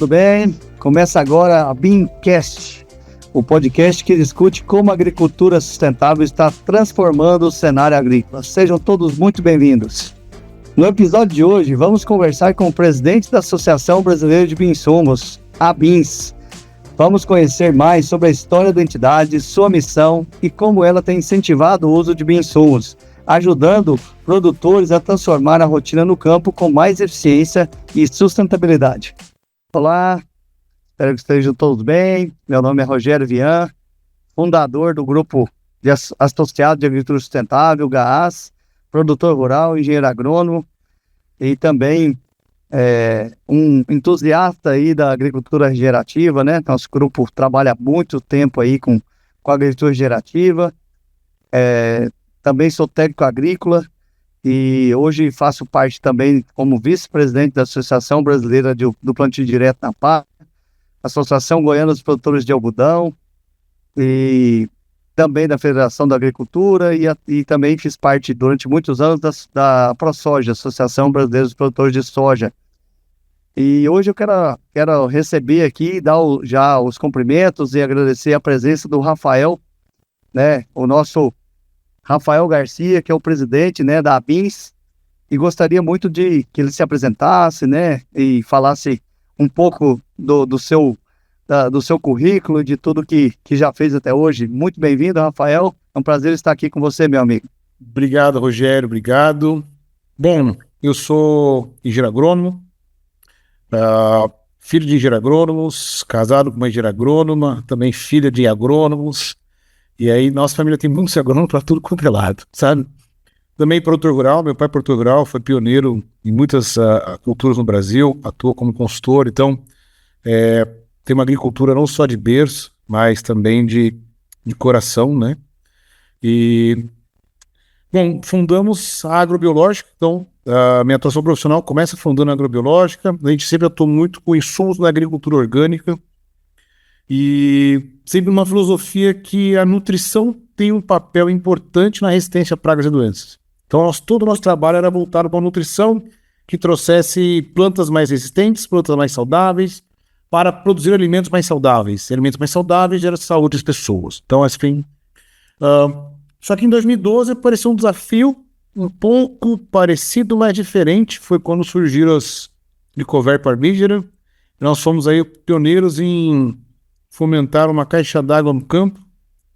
tudo bem? Começa agora a BeanCast, o podcast que discute como a agricultura sustentável está transformando o cenário agrícola. Sejam todos muito bem-vindos. No episódio de hoje, vamos conversar com o presidente da Associação Brasileira de Bioinsumos, a BINS. Vamos conhecer mais sobre a história da entidade, sua missão e como ela tem incentivado o uso de bioinsumos, ajudando produtores a transformar a rotina no campo com mais eficiência e sustentabilidade. Olá, espero que estejam todos bem. Meu nome é Rogério Vian, fundador do grupo associado de agricultura sustentável, GAAS, produtor rural, engenheiro agrônomo e também um entusiasta aí da agricultura regenerativa, né? Nosso grupo trabalha há muito tempo aí com a agricultura regenerativa. Também sou técnico agrícola e hoje faço parte também como vice-presidente da Associação Brasileira do Plantio Direto na PA, Associação Goiana dos Produtores de Algodão e também da Federação da Agricultura e também fiz parte durante muitos anos da ProSoja, Associação Brasileira dos Produtores de Soja. E hoje eu quero receber aqui, dar já os cumprimentos e agradecer a presença do Rafael, né, o nosso Rafael Garcia, que é o presidente, né, da BINS, e gostaria muito de que ele se apresentasse, né, e falasse um pouco do seu currículo, de tudo que já fez até hoje. Muito bem-vindo, Rafael. É um prazer estar aqui com você, meu amigo. Obrigado, Rogério. Obrigado. Bom, eu sou engenheiro agrônomo, filho de engenheiro agrônomos, casado com uma engenheira agrônoma, também filha de agrônomos. E aí, nossa família tem muitos agrônomos para tudo quanto é lado, sabe? Também produtor rural, meu pai é produtor rural, foi pioneiro em muitas culturas no Brasil, atuou como consultor, então tem uma agricultura não só de berço, mas também de coração, né? E, bom, fundamos a agrobiológica, então a minha atuação profissional começa fundando a agrobiológica, a gente sempre atuou muito com insumos da agricultura orgânica, e sempre uma filosofia que a nutrição tem um papel importante na resistência a pragas e doenças. Então todo o nosso trabalho era voltado para a nutrição que trouxesse plantas mais resistentes, plantas mais saudáveis, para produzir alimentos mais saudáveis. Alimentos mais saudáveis geram saúde das pessoas. Então, assim, só que em 2012 apareceu um desafio um pouco parecido, mas diferente. Foi quando surgiram as Licover Parmigiana. Nós fomos aí pioneiros em fomentar uma caixa d'água no campo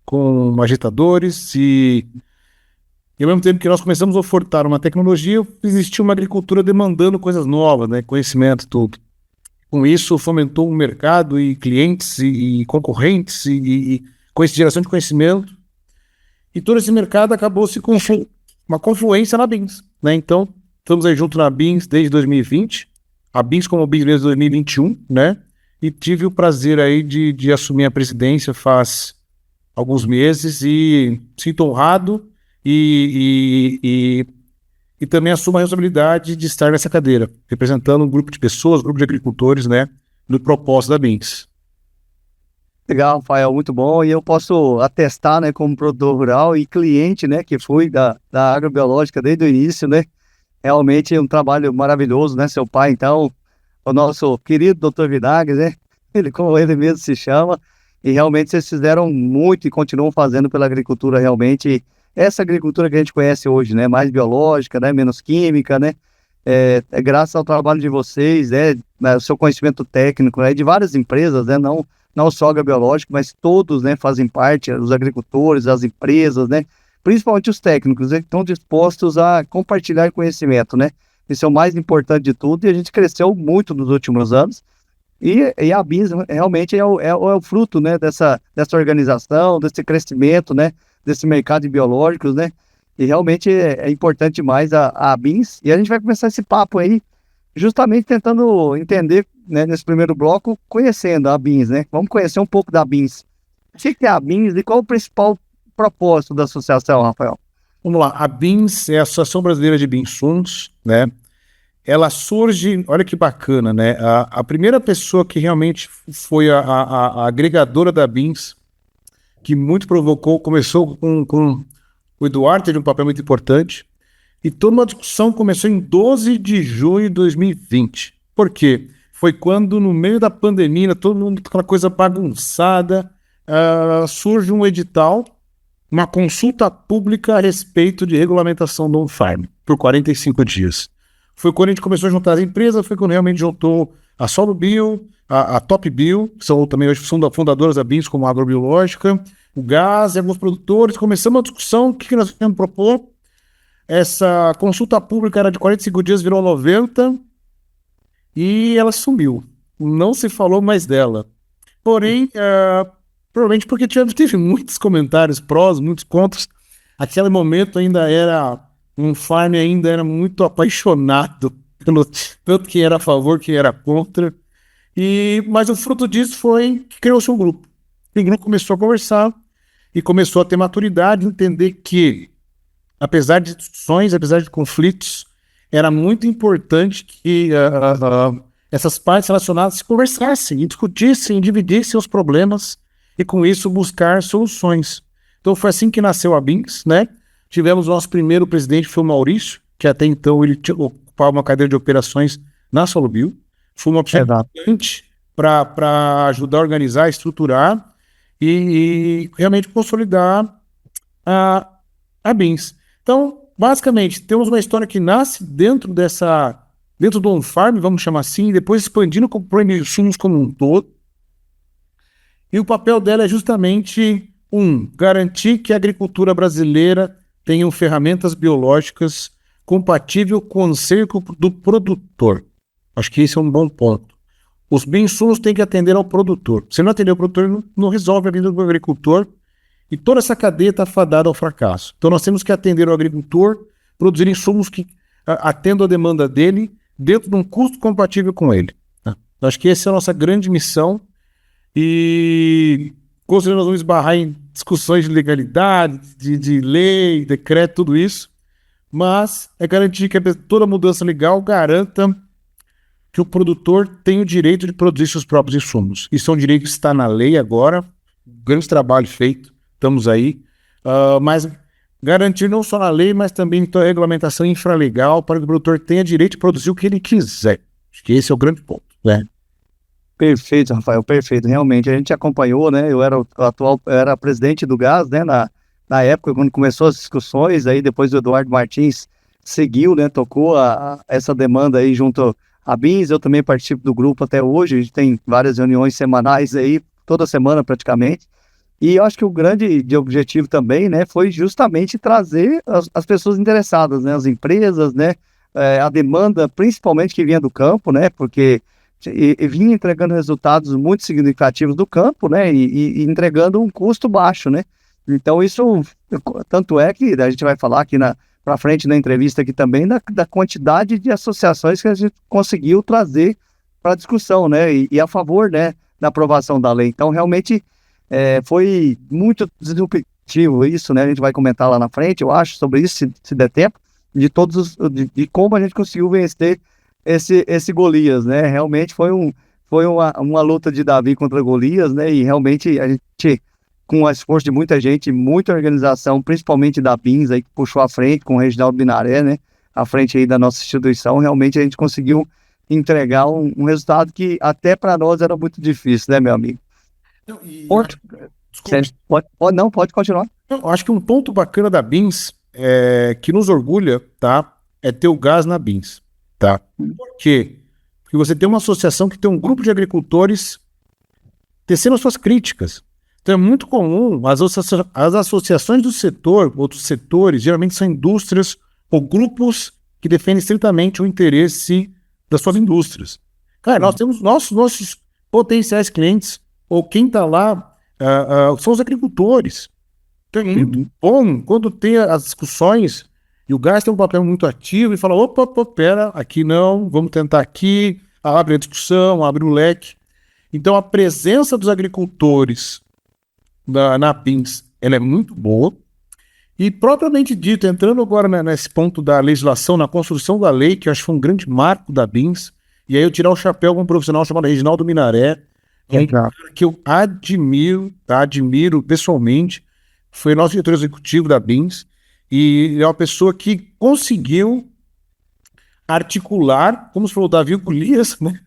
com agitadores e ao mesmo tempo que nós começamos a ofertar uma tecnologia, existia uma agricultura demandando coisas novas, né, conhecimento, tudo. Com isso, fomentou um mercado e clientes e concorrentes e geração de conhecimento. E todo esse mercado acabou se com uma confluência na BINS, né? Então, estamos aí junto na BINS desde 2020, a BINS como BINS desde 2021, né? E tive o prazer aí de assumir a presidência faz alguns meses e sinto honrado e também assumo a responsabilidade de estar nessa cadeira, representando um grupo de pessoas, um grupo de agricultores, né, no propósito da BINS. Legal, Rafael, muito bom. E eu posso atestar, né, como produtor rural e cliente, né, que fui da agrobiológica desde o início, né? Realmente é um trabalho maravilhoso, né? Seu pai, então, o nosso querido Dr. Vinagre, né? Como ele mesmo se chama. E realmente vocês fizeram muito e continuam fazendo pela agricultura, realmente. Essa agricultura que a gente conhece hoje, né? Mais biológica, né? Menos química, né? É graças ao trabalho de vocês, o seu conhecimento técnico, né? De várias empresas, né? Não só agrobiológico, mas todos, né? Fazem parte, os agricultores, as empresas, né? Principalmente os técnicos, né, que estão dispostos a compartilhar conhecimento, né? Isso é o mais importante de tudo e a gente cresceu muito nos últimos anos. E a BINS realmente é o fruto, né, dessa organização, desse crescimento, né? Desse mercado de biológicos, né? E realmente é importante demais a BINS. E a gente vai começar esse papo aí, justamente tentando entender, né, nesse primeiro bloco, conhecendo a BINS, né? Vamos conhecer um pouco da BINS. O que é a BINS e qual é o principal propósito da associação, Rafael? Vamos lá, a BINS é a Associação Brasileira de Bioinsumos, né? Ela surge, olha que bacana, né? A primeira pessoa que realmente foi a agregadora da BINS, que muito provocou, começou com o Eduardo, teve um papel muito importante, e toda uma discussão começou em 12 de junho de 2020. Por quê? foi quando, no meio da pandemia, todo mundo com aquela coisa bagunçada, surge um edital, uma consulta pública a respeito de regulamentação do on-farm, por 45 dias. Foi quando a gente começou a juntar as empresas, foi quando realmente juntou a Solo Bio, a Top Bio, que são também hoje fundadoras da Beans como agrobiológica, o Gás e alguns produtores. Começamos uma discussão, o que nós queremos propor. Essa consulta pública era de 45 dias, virou 90, e ela sumiu. Não se falou mais dela. Porém, provavelmente porque teve muitos comentários prós, muitos contras. Aquele momento ainda era um farm, ainda era muito apaixonado pelo tanto que era a favor, que era contra. Mas o fruto disso foi que criou-se um grupo. O grupo começou a conversar e começou a ter maturidade, entender que, apesar de discussões, apesar de conflitos, era muito importante que essas partes relacionadas se conversassem e discutissem, dividissem os problemas e, com isso, buscar soluções. Então, foi assim que nasceu a Beans, né? Tivemos o nosso primeiro presidente, foi o Maurício, que até então ele ocupava uma cadeira de operações na Solubio. Foi uma pessoa importante para ajudar a organizar, estruturar e realmente consolidar a Beans. Então, basicamente, temos uma história que nasce dentro do on-farm, vamos chamar assim, e depois expandindo para os insumos como um todo. E o papel dela é justamente, garantir que a agricultura brasileira tenha ferramentas biológicas compatíveis com o anseio do produtor. Acho que esse é um bom ponto. Os bioinsumos têm que atender ao produtor. Se não atender ao produtor, não resolve a vida do agricultor. E toda essa cadeia está fadada ao fracasso. Então nós temos que atender o agricultor, produzir insumos que atendam a demanda dele, dentro de um custo compatível com ele. Tá? Acho que essa é a nossa grande missão. E com certeza nós vamos esbarrar em discussões de legalidade, de lei, decreto, tudo isso. Mas é garantir que toda mudança legal garanta que o produtor tem o direito de produzir seus próprios insumos. Isso é um direito que está na lei agora. Grande trabalho feito. Estamos aí. Mas garantir não só na lei, mas também em toda a regulamentação infralegal para que o produtor tenha direito de produzir o que ele quiser. Acho que esse é o grande ponto, né? Perfeito, Rafael, perfeito. Realmente, a gente acompanhou, né? Eu era presidente do Gás, né? Na época, quando começou as discussões, aí depois o Eduardo Martins seguiu, né? Tocou essa demanda aí junto à Beans. Eu também participo do grupo até hoje. A gente tem várias reuniões semanais aí, toda semana praticamente. E eu acho que o grande objetivo também, né? Foi justamente trazer as pessoas interessadas, né? As empresas, né? A demanda, principalmente que vinha do campo, né? Porque e vinha entregando resultados muito significativos do campo, né, e entregando um custo baixo, né. Então isso, tanto é que a gente vai falar aqui para frente na entrevista aqui também da quantidade de associações que a gente conseguiu trazer para a discussão, né, e a favor, né, da aprovação da lei. Então realmente foi muito disruptivo isso, né, a gente vai comentar lá na frente, eu acho, sobre isso, se der tempo, de como a gente conseguiu vencer esse Golias, né? Realmente foi uma luta de Davi contra Golias, né? E realmente a gente, com o esforço de muita gente, muita organização, principalmente da Beans, aí, que puxou à frente, com o Reginaldo Binaré, né? À frente aí da nossa instituição, realmente a gente conseguiu entregar um resultado que até para nós era muito difícil, né, meu amigo? Não, Pode continuar. Eu acho que um ponto bacana da Beans, que nos orgulha, tá? É ter o gás na Beans. Tá? Por quê? Porque você tem uma associação que tem um grupo de agricultores tecendo as suas críticas. Então é muito comum as associações do setor, outros setores, geralmente são indústrias ou grupos que defendem estritamente o interesse das suas indústrias. Cara, nós temos nossos potenciais clientes, ou quem está lá, são os agricultores. Então é muito bom quando tem as discussões. E o gás tem um papel muito ativo e fala, opa, pera, aqui não, vamos tentar aqui, abre a discussão, abre o leque. Então a presença dos agricultores na Beans, ela é muito boa. E propriamente dito, entrando agora nesse ponto da legislação, na construção da lei, que eu acho que foi um grande marco da Beans, e aí eu tirar o chapéu com um profissional chamado Reginaldo Binaré, que eu admiro pessoalmente, foi nosso diretor executivo da Beans, e é uma pessoa que conseguiu articular, como você falou, Davi Golias, né?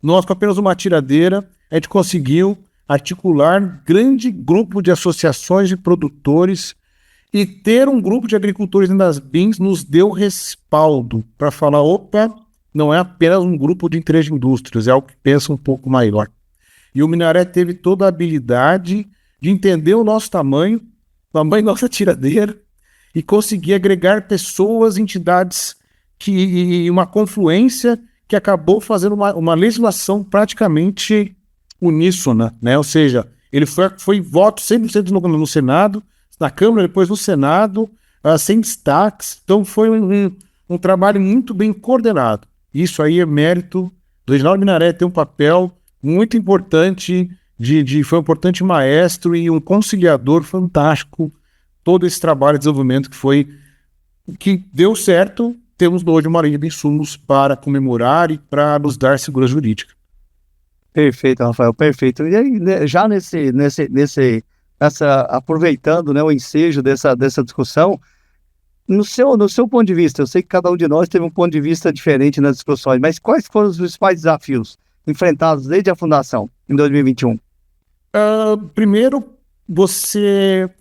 nós com apenas uma tiradeira, a gente conseguiu articular grande grupo de associações de produtores e ter um grupo de agricultores dentro das BIMs nos deu respaldo para falar, opa, não é apenas um grupo de interesse de indústrias, é algo que pensa um pouco maior. E o Minaré teve toda a habilidade de entender o nosso tamanho da nossa tiradeira e conseguir agregar pessoas, entidades e uma confluência que acabou fazendo uma legislação praticamente uníssona, né? Ou seja, ele foi voto 100% no Senado, na Câmara, depois no Senado, sem destaques. Então foi um trabalho muito bem coordenado. Isso aí é mérito do Reginaldo Minaré, ter um papel muito importante, foi um importante maestro e um conciliador fantástico. Todo esse trabalho de desenvolvimento que deu certo, temos hoje uma linha de insumos para comemorar e para nos dar segurança jurídica. Perfeito, Rafael, perfeito. E aí, né, já aproveitando, né, o ensejo dessa discussão, no seu ponto de vista, eu sei que cada um de nós teve um ponto de vista diferente nas discussões, mas quais foram os principais desafios enfrentados desde a fundação, em 2021? Primeiro,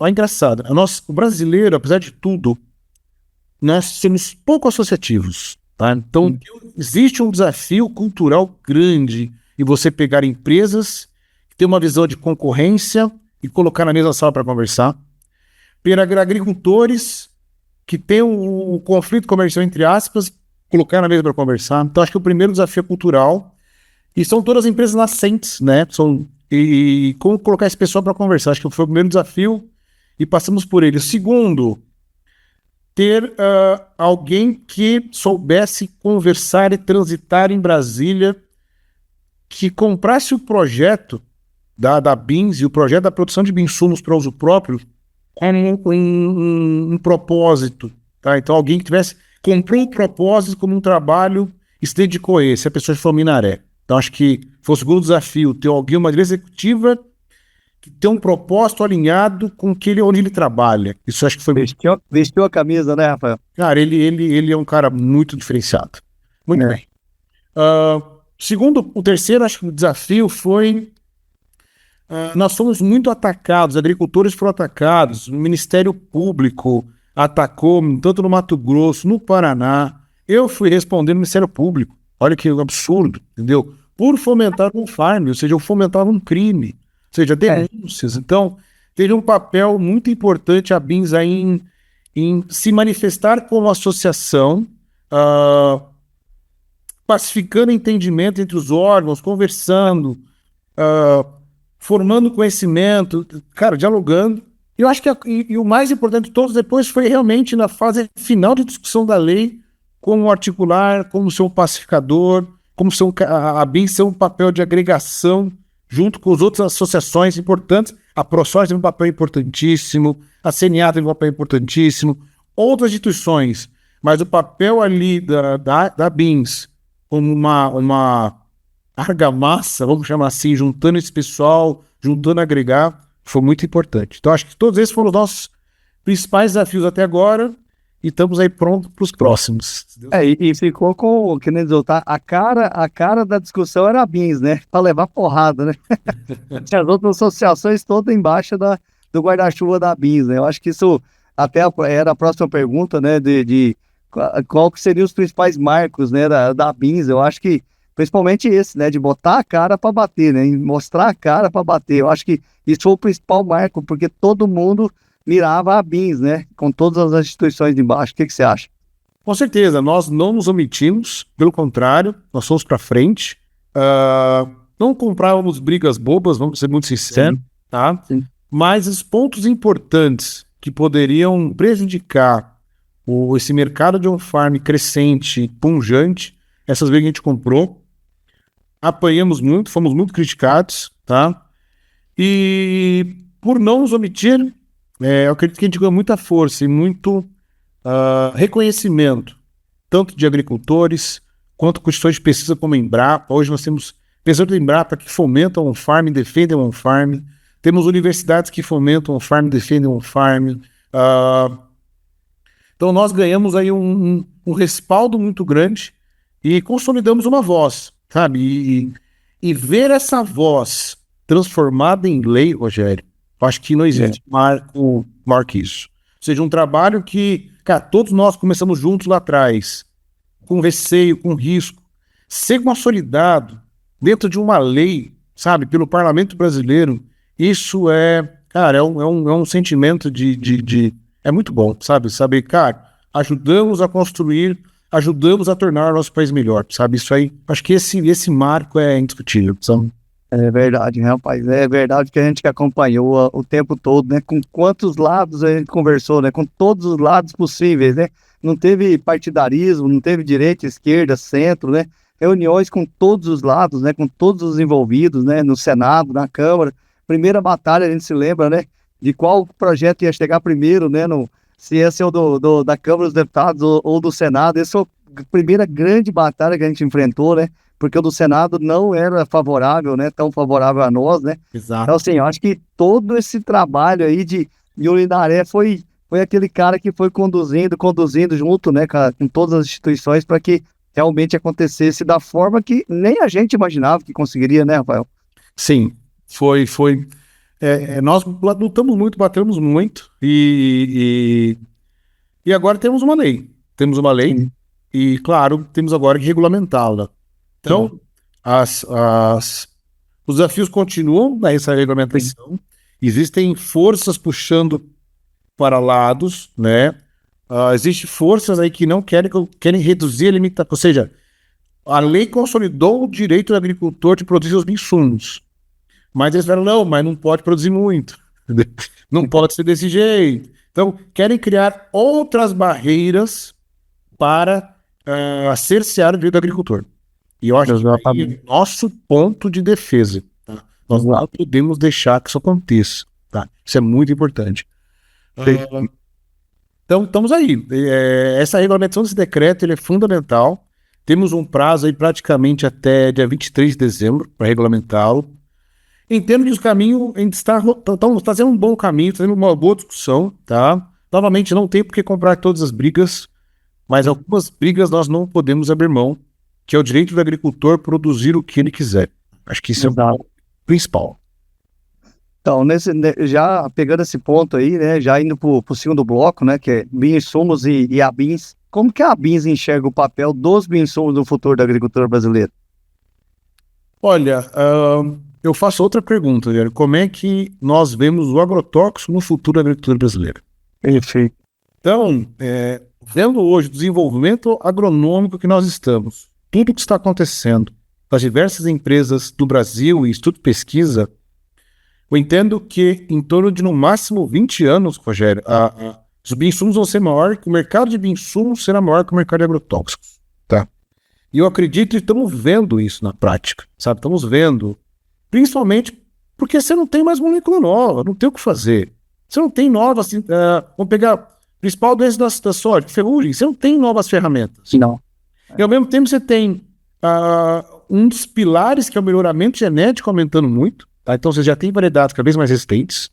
é engraçado, o brasileiro, apesar de tudo, nós somos pouco associativos, tá? Então, existe um desafio cultural grande em você pegar empresas que têm uma visão de concorrência e colocar na mesma sala para conversar, pegar agricultores que têm o conflito comercial, entre aspas, colocar na mesa para conversar. Então, acho que o primeiro desafio é cultural, e são todas empresas nascentes, né? E como colocar esse pessoal para conversar, acho que foi o primeiro desafio e passamos por ele. O segundo, ter alguém que soubesse conversar e transitar em Brasília, que comprasse o projeto da BIMS e o projeto da produção de insumos para uso próprio com um propósito, tá? Então alguém que comprou o propósito como um trabalho e se dedicou a esse, a pessoa foi Minaré. Então acho que foi o segundo desafio, ter alguém, uma direção executiva que tem um propósito alinhado com onde ele trabalha. Isso acho que foi... Vestiu a camisa, né, Rafael? Cara, ele é um cara muito diferenciado. Muito bem. O terceiro, acho que o desafio foi... nós fomos muito atacados, agricultores foram atacados, o Ministério Público atacou, tanto no Mato Grosso, no Paraná. Eu fui responder no Ministério Público. Olha que absurdo, entendeu? Por fomentar um farm, ou seja, eu fomentava um crime, ou seja, denúncias. Então, teve um papel muito importante a BIMS aí em se manifestar como associação, pacificando entendimento entre os órgãos, conversando, formando conhecimento, cara, dialogando. Eu acho que e o mais importante de todos depois foi realmente na fase final de discussão da lei, como articular, como ser um pacificador, como ser a BIMS ser um papel de agregação junto com as outras associações importantes. A ProSoja tem um papel importantíssimo, a CNA tem um papel importantíssimo, outras instituições, mas o papel ali da BIMS como uma argamassa, vamos chamar assim, juntando esse pessoal, juntando agregar, foi muito importante. Então acho que todos esses foram os nossos principais desafios até agora, e estamos aí prontos para os próximos. E ficou com, que nem dizer, tá? A cara da discussão era a BIMS, né? Para levar porrada, né? Tinha as outras associações todas embaixo do guarda-chuva da BIMS, né? Eu acho que isso até era a próxima pergunta, né? De qual que seriam os principais marcos, né? Da BIMS. Eu acho que principalmente esse, né? De botar a cara para bater, né? Mostrar a cara para bater. Eu acho que isso foi o principal marco, porque todo mundo mirava a BIMS, né? Com todas as instituições de baixo. O que você acha? Com certeza, nós não nos omitimos, pelo contrário, nós fomos para frente. Não comprávamos brigas bobas, vamos ser muito sinceros, tá? Sim. Mas os pontos importantes que poderiam prejudicar esse mercado de on-farm crescente, pungente, essas brigas que a gente comprou, apanhamos muito, fomos muito criticados, tá? E por não nos omitir, eu acredito que a gente ganhou muita força e muito reconhecimento, tanto de agricultores, quanto com instituições de pesquisa como a Embrapa. Hoje nós temos pesquisadores da Embrapa que fomentam o on-farm, defendem o on-farm. Temos universidades que fomentam o on-farm, defendem o on-farm. Então nós ganhamos aí um respaldo muito grande e consolidamos uma voz. sabe? E ver essa voz transformada em lei, Rogério, eu acho que não existe maior que isso. Ou seja, um trabalho que, cara, todos nós começamos juntos lá atrás, com receio, com risco, ser consolidado dentro de uma lei, sabe, pelo parlamento brasileiro, isso cara, é um sentimento é muito bom, sabe? Saber, cara, ajudamos a construir, ajudamos a tornar o nosso país melhor, sabe? Isso aí, acho que esse marco é indiscutível, sabe? É verdade, né, rapaz? É verdade que a gente que acompanhou o tempo todo, né? Com quantos lados a gente conversou, né? Com todos os lados possíveis, né? Não teve partidarismo, não teve direita, esquerda, centro, né? Reuniões com todos os lados, né? Com todos os envolvidos, né? No Senado, na Câmara. Primeira batalha, a gente se lembra, né? De qual projeto ia chegar primeiro, né? Se esse é o da Câmara dos Deputados ou do Senado. Essa foi a primeira grande batalha que a gente enfrentou, né? Porque o do Senado não era favorável, né, tão favorável a nós, né? Exato. Então, assim, eu acho que todo esse trabalho aí de Ulinaré foi aquele cara que foi conduzindo junto, né, com todas as instituições para que realmente acontecesse da forma que nem a gente imaginava que conseguiria, né, Rafael? Sim, foi. Nós lutamos muito, batemos muito e agora temos uma lei. Temos uma lei Sim. e, claro, temos agora que regulamentá-la. Então, os desafios continuam nessa regulamentação. Existem forças puxando para lados, né? Existem forças aí que não querem reduzir a limitação. Ou seja, a lei consolidou o direito do agricultor de produzir os insumos. Mas eles falaram, não, mas não pode produzir muito. Não pode ser desse jeito. Então, querem criar outras barreiras para cercear o direito do agricultor. E eu acho que é o nosso ponto de defesa. Tá? Nós não podemos deixar que isso aconteça. Tá? Isso é muito importante. Então, estamos aí. Essa regulamentação desse decreto ele é fundamental. Temos um prazo aí praticamente até dia 23 de dezembro para regulamentá-lo. Entendo que o caminho a gente está fazendo um bom caminho, está fazendo uma boa discussão, tá? Novamente, não tem por que comprar todas as brigas, mas algumas brigas nós não podemos abrir mão, que é o direito do agricultor produzir o que ele quiser. Acho que isso é o principal. Então, já pegando esse ponto aí, né, já indo para o segundo bloco, né, que é bioinsumos e ABINs, como que a ABINs enxerga o papel dos bioinsumos no futuro da agricultura brasileira? Olha, eu faço outra pergunta, Guilherme. Como é que nós vemos o agrotóxico no futuro da agricultura brasileira? Perfeito. Então, vendo hoje o desenvolvimento agronômico que nós estamos, tudo que está acontecendo, as diversas empresas do Brasil e estudo e pesquisa, eu entendo que em torno de no máximo 20 anos, Rogério, os bioinsumos vão ser maior, que o mercado de bioinsumos será maior que o mercado de agrotóxicos. Tá? E eu acredito que estamos vendo isso na prática, sabe? Estamos vendo, principalmente porque você não tem mais molécula nova, não tem o que fazer. Você não tem novas, assim, vamos pegar a principal doença da soja, ferrugem, você não tem novas ferramentas. Não. E ao mesmo tempo você tem um dos pilares que é o melhoramento genético aumentando muito, tá? Então você já tem variedades cada vez mais resistentes,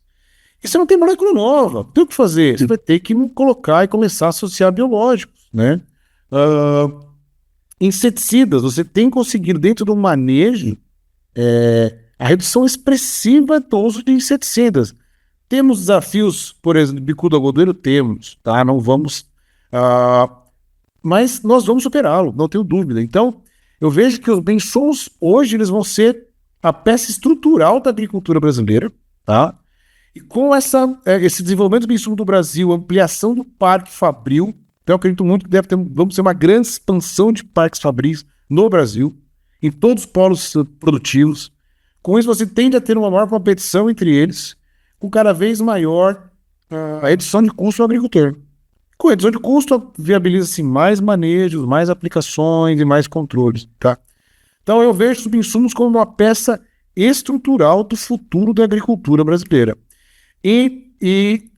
e você não tem molécula nova, não tem o que fazer. Você vai ter que colocar e começar a associar biológicos, né? Inseticidas, você tem conseguido dentro do manejo a redução expressiva do uso de inseticidas. Temos desafios, por exemplo, bicudo agodoeiro temos, tá? Não vamos... mas nós vamos superá-lo, não tenho dúvida. Então, eu vejo que os bioinsumos hoje eles vão ser a peça estrutural da agricultura brasileira, tá? E com esse desenvolvimento do bioinsumo do Brasil, ampliação do parque fabril, então eu acredito muito que vamos ter uma grande expansão de parques fabris no Brasil, em todos os polos produtivos. Com isso, você tende a ter uma maior competição entre eles, com cada vez maior a redução de custo ao agricultor. Com redução de custo, viabiliza-se mais manejos, mais aplicações e mais controles, tá? Então, eu vejo os bioinsumos como uma peça estrutural do futuro da agricultura brasileira. E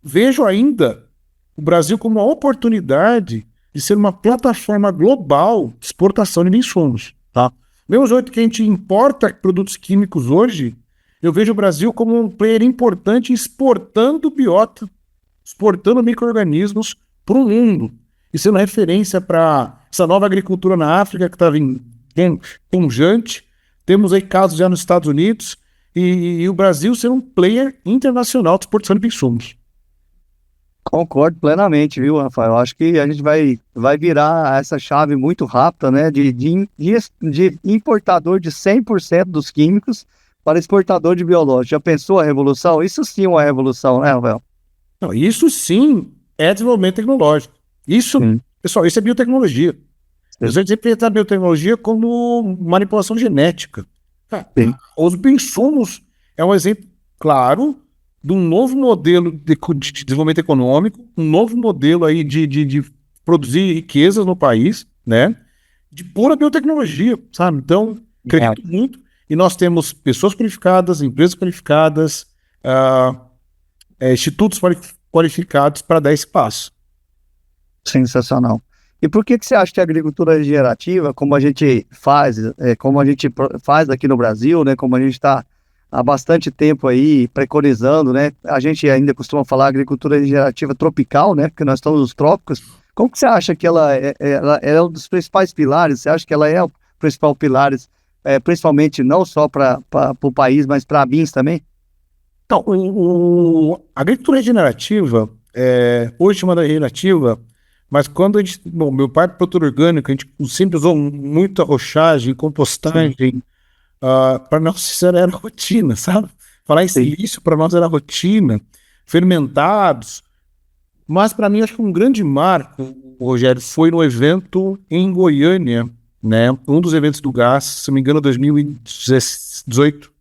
vejo ainda o Brasil como uma oportunidade de ser uma plataforma global de exportação de bioinsumos, tá? Mesmo jeito que a gente importa produtos químicos hoje, eu vejo o Brasil como um player importante exportando biota, exportando micro-organismos para o mundo e sendo referência para essa nova agricultura na África que está pungente. Temos aí casos já nos Estados Unidos e o Brasil ser um player internacional de exportação de insumos. Concordo plenamente, viu, Rafael? Acho que a gente vai virar essa chave muito rápida, né? De importador de 100% dos químicos para exportador de biológicos. Já pensou a revolução? Isso sim é uma revolução, né, Rafael? Não, isso sim é desenvolvimento tecnológico. Isso, pessoal, isso é biotecnologia. A gente sempre pensa a biotecnologia como manipulação genética. Sim. Os bioinsumos é um exemplo claro de um novo modelo de desenvolvimento econômico, um novo modelo aí de produzir riquezas no país, né? De pura biotecnologia, sabe? Então, acredito muito. E nós temos pessoas qualificadas, empresas qualificadas, institutos qualificados para dar esse passo. Sensacional. E por que você acha que a agricultura regenerativa, como a gente faz, faz aqui no Brasil, né? Como a gente está há bastante tempo aí preconizando, né? A gente ainda costuma falar agricultura regenerativa tropical, né? Porque nós estamos nos trópicos. Como que você acha que ela é um dos principais pilares? Você acha que ela é o principal pilar, principalmente não só para o país, mas para a BINS também? Então, a agricultura regenerativa, hoje chamada regenerativa, mas quando a gente, meu pai é produtor orgânico, a gente sempre usou muita rochagem, compostagem, para nós isso era rotina, sabe? Falar em silício para nós era rotina, fermentados, mas para mim acho que um grande marco, Rogério, foi no evento em Goiânia, né? Um dos eventos do gás, se não me engano, 2018,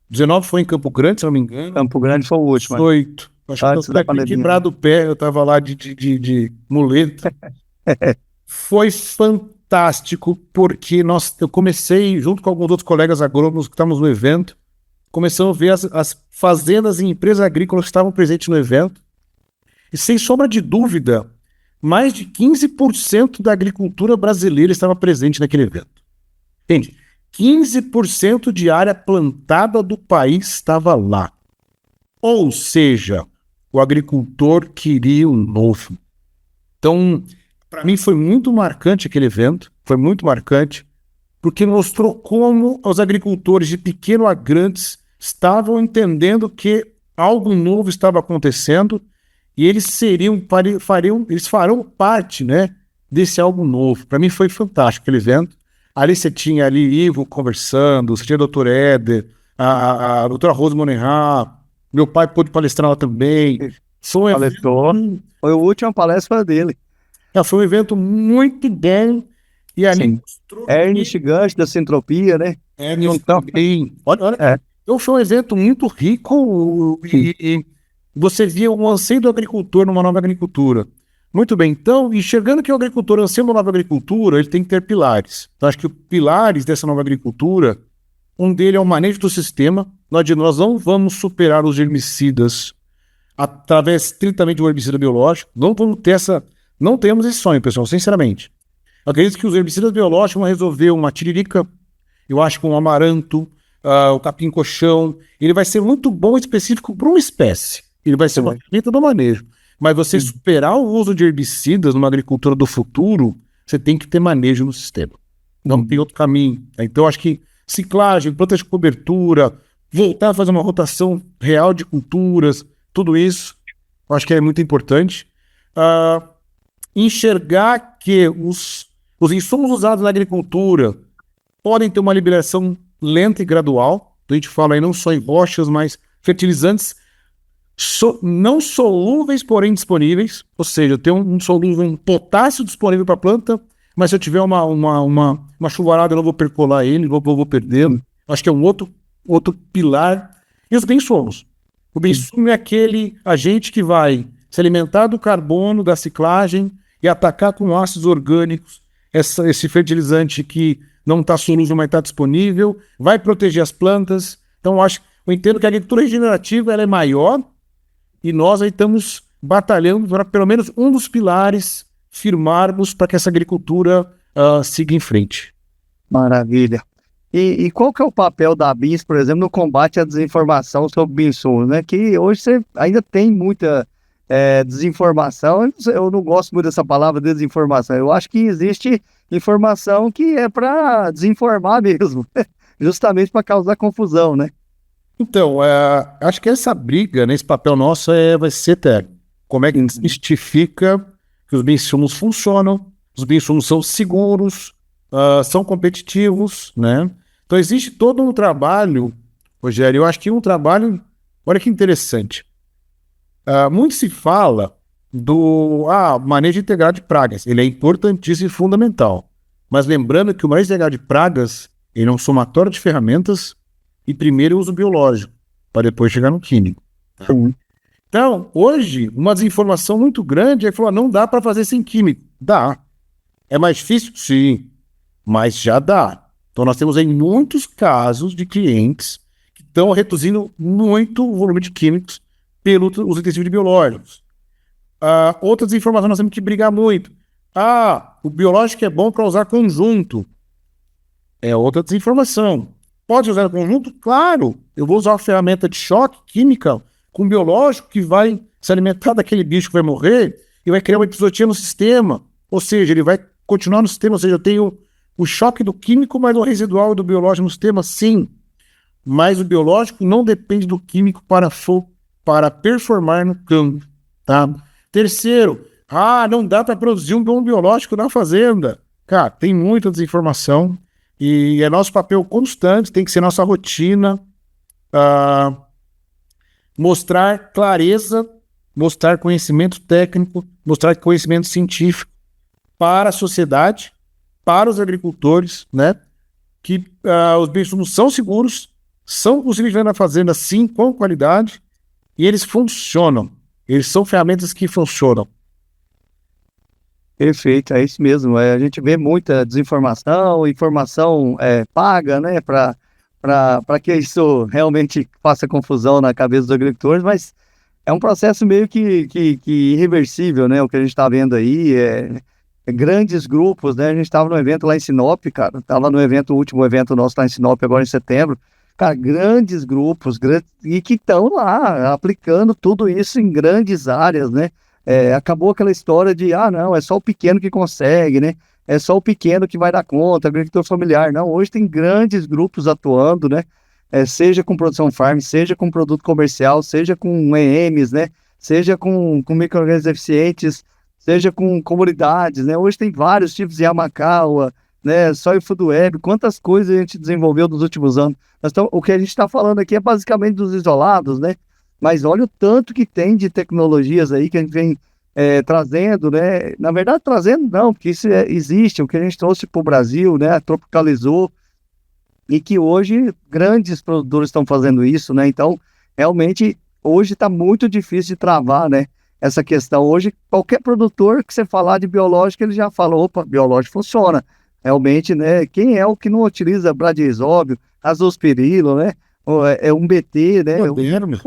19 foi em Campo Grande, se não me engano. Campo Grande foi o último. 18. Acho que eu tinha quebrado o pé, eu tava lá de muleta. Foi fantástico, porque eu comecei, junto com alguns outros colegas agrônomos que estávamos no evento, começamos a ver as fazendas e empresas agrícolas que estavam presentes no evento. E sem sombra de dúvida, mais de 15% da agricultura brasileira estava presente naquele evento. Entende? 15% de área plantada do país estava lá. Ou seja, o agricultor queria um novo. Então, para mim foi muito marcante aquele evento, foi muito marcante, porque mostrou como os agricultores de pequeno a grandes estavam entendendo que algo novo estava acontecendo e eles farão parte, né, desse algo novo. Para mim foi fantástico aquele evento. Ali você tinha Ivo conversando, você tinha o Dr. Éder, a doutora Rose Monerá, meu pai pôde palestrar lá também. Foi a última palestra dele. Foi um evento muito bom. E ali Ernest Ganch da Sintropia, né? Ernest também. Olha. Então foi um evento muito rico e você via o anseio do agricultor numa nova agricultura. Muito bem, então, enxergando que o agricultor anseia uma nova agricultura, ele tem que ter pilares. Então, acho que os pilares dessa nova agricultura, um deles é o manejo do sistema. Nós não vamos superar os herbicidas através estritamente do herbicida biológico. Não vamos ter não temos esse sonho, pessoal, sinceramente. Eu acredito que os herbicidas biológicos vão resolver uma tiririca, eu acho que um amaranto, o capim-cochão. Ele vai ser muito bom e específico para uma espécie. Ele vai ser uma ferramenta do manejo. Mas você superar o uso de herbicidas numa agricultura do futuro, você tem que ter manejo no sistema. Não tem outro caminho. Então, acho que ciclagem, plantas de cobertura, voltar a fazer uma rotação real de culturas, tudo isso, eu acho que é muito importante. Enxergar que os insumos usados na agricultura podem ter uma liberação lenta e gradual. Então, a gente fala aí não só em rochas, mas fertilizantes não solúveis, porém disponíveis. Ou seja, eu tenho um solúvel, um potássio disponível para a planta, mas se eu tiver uma chuvarada, eu não vou percolar ele, vou perdê-lo. Acho que é um outro pilar. E os bensomos. O bensumo é aquele agente que vai se alimentar do carbono, da ciclagem e atacar com ácidos orgânicos esse fertilizante que não está solúvel, mas está disponível, vai proteger as plantas. Então, eu entendo que a agricultura regenerativa ela é maior e nós aí estamos batalhando para pelo menos um dos pilares firmarmos para que essa agricultura siga em frente. Maravilha. E qual que é o papel da BINS, por exemplo, no combate à desinformação sobre bioinsumos, né? Que hoje você ainda tem muita desinformação. Eu não gosto muito dessa palavra desinformação. Eu acho que existe informação que é para desinformar mesmo, justamente para causar confusão, né? Então, acho que essa briga, né, esse papel nosso vai ser eterno. Como é que justifica que os bioinsumos funcionam, os bioinsumos são seguros, são competitivos, né? Então existe todo um trabalho, Rogério, eu acho que um trabalho, olha que interessante. Muito se fala do manejo integrado de pragas. Ele é importantíssimo e fundamental. Mas lembrando que o manejo integrado de pragas, ele é um somatório de ferramentas e primeiro o uso biológico, para depois chegar no químico. Então, hoje, uma desinformação muito grande é falar, não dá para fazer sem químico. Dá. É mais difícil? Sim. Mas já dá. Então, nós temos aí muitos casos de clientes que estão reduzindo muito o volume de químicos pelo uso intensivo de biológicos. Outras informações nós temos que brigar muito. O biológico é bom para usar conjunto. É outra desinformação. Pode usar conjunto? Claro. Eu vou usar uma ferramenta de choque química com biológico que vai se alimentar daquele bicho que vai morrer e vai criar uma episodia no sistema. Ou seja, ele vai continuar no sistema. Ou seja, eu tenho o choque do químico, mas o residual do biológico no sistema, sim. Mas o biológico não depende do químico para performar no campo. Tá? Terceiro, não dá para produzir um bom biológico na fazenda. Cara, tem muita desinformação. E é nosso papel constante, tem que ser nossa rotina, mostrar clareza, mostrar conhecimento técnico, mostrar conhecimento científico para a sociedade, para os agricultores, né? Que os bioinsumos são seguros, são possíveis de ver na fazenda, sim, com qualidade, e eles funcionam. Eles são ferramentas que funcionam. Perfeito, é isso mesmo. A gente vê muita desinformação, informação paga, né, para que isso realmente faça confusão na cabeça dos agricultores, mas é um processo meio que irreversível, né, o que a gente está vendo aí, grandes grupos, né, a gente estava no evento lá em Sinop, cara, estava no evento, o último evento nosso lá em Sinop, agora em setembro, cara, grandes grupos, e que estão lá aplicando tudo isso em grandes áreas, né. Acabou aquela história de, não, é só o pequeno que consegue, né? É só o pequeno que vai dar conta, agricultor familiar. Não, hoje tem grandes grupos atuando, né? Seja com produção farm, seja com produto comercial, seja com EMs, né? Seja com micro-organismos eficientes, seja com comunidades, né? Hoje tem vários tipos de Yamakawa, né? Soy Food Web, quantas coisas a gente desenvolveu nos últimos anos. Então, o que a gente está falando aqui é basicamente dos isolados, né? Mas olha o tanto que tem de tecnologias aí que a gente vem trazendo, né? Na verdade, trazendo não, porque isso existe, o que a gente trouxe para o Brasil, né? Tropicalizou, e que hoje grandes produtores estão fazendo isso, né? Então, realmente, hoje está muito difícil de travar, né? Essa questão. Hoje, qualquer produtor que você falar de biológico, ele já fala, opa, biológico funciona. Realmente, né? Quem é o que não utiliza bradisóbio, azospirilo, né? Um BT, né?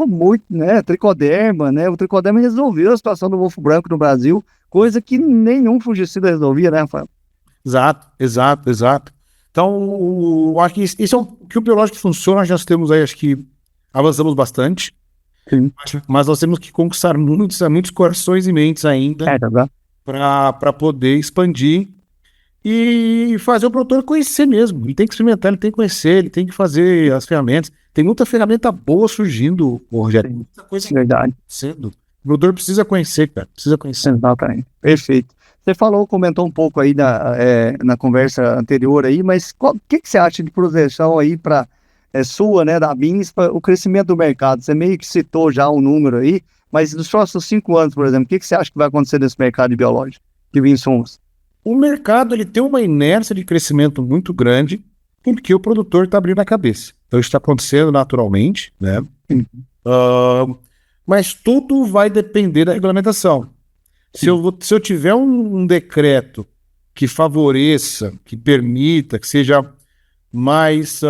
Muito, né? Tricoderma, né? O tricoderma resolveu a situação do mofo branco no Brasil, coisa que nenhum fungicida resolvia, né, Rafael? Exato. Então, acho que isso é que o biológico funciona, nós já temos aí, acho que avançamos bastante. Sim. Mas nós temos que conquistar muitos corações e mentes ainda para poder expandir e fazer o produtor conhecer mesmo. Ele tem que experimentar, ele tem que conhecer, ele tem que fazer as ferramentas. Tem muita ferramenta boa surgindo, Rogério. Muita coisa verdade. Sendo. O produtor precisa conhecer, cara. Precisa conhecer. Exatamente. Perfeito. Você comentou um pouco aí na conversa anterior aí, mas o que você acha de projeção aí para sua, né, da BINS, para o crescimento do mercado? Você meio que citou já um número aí, mas nos próximos 5 anos, por exemplo, o que você acha que vai acontecer nesse mercado de biológico, de bioinsumos? O mercado ele tem uma inércia de crescimento muito grande porque o produtor está abrindo a cabeça. Então isso está acontecendo naturalmente, né? Mas tudo vai depender da regulamentação. Se eu tiver um decreto que favoreça, que permita, que seja mais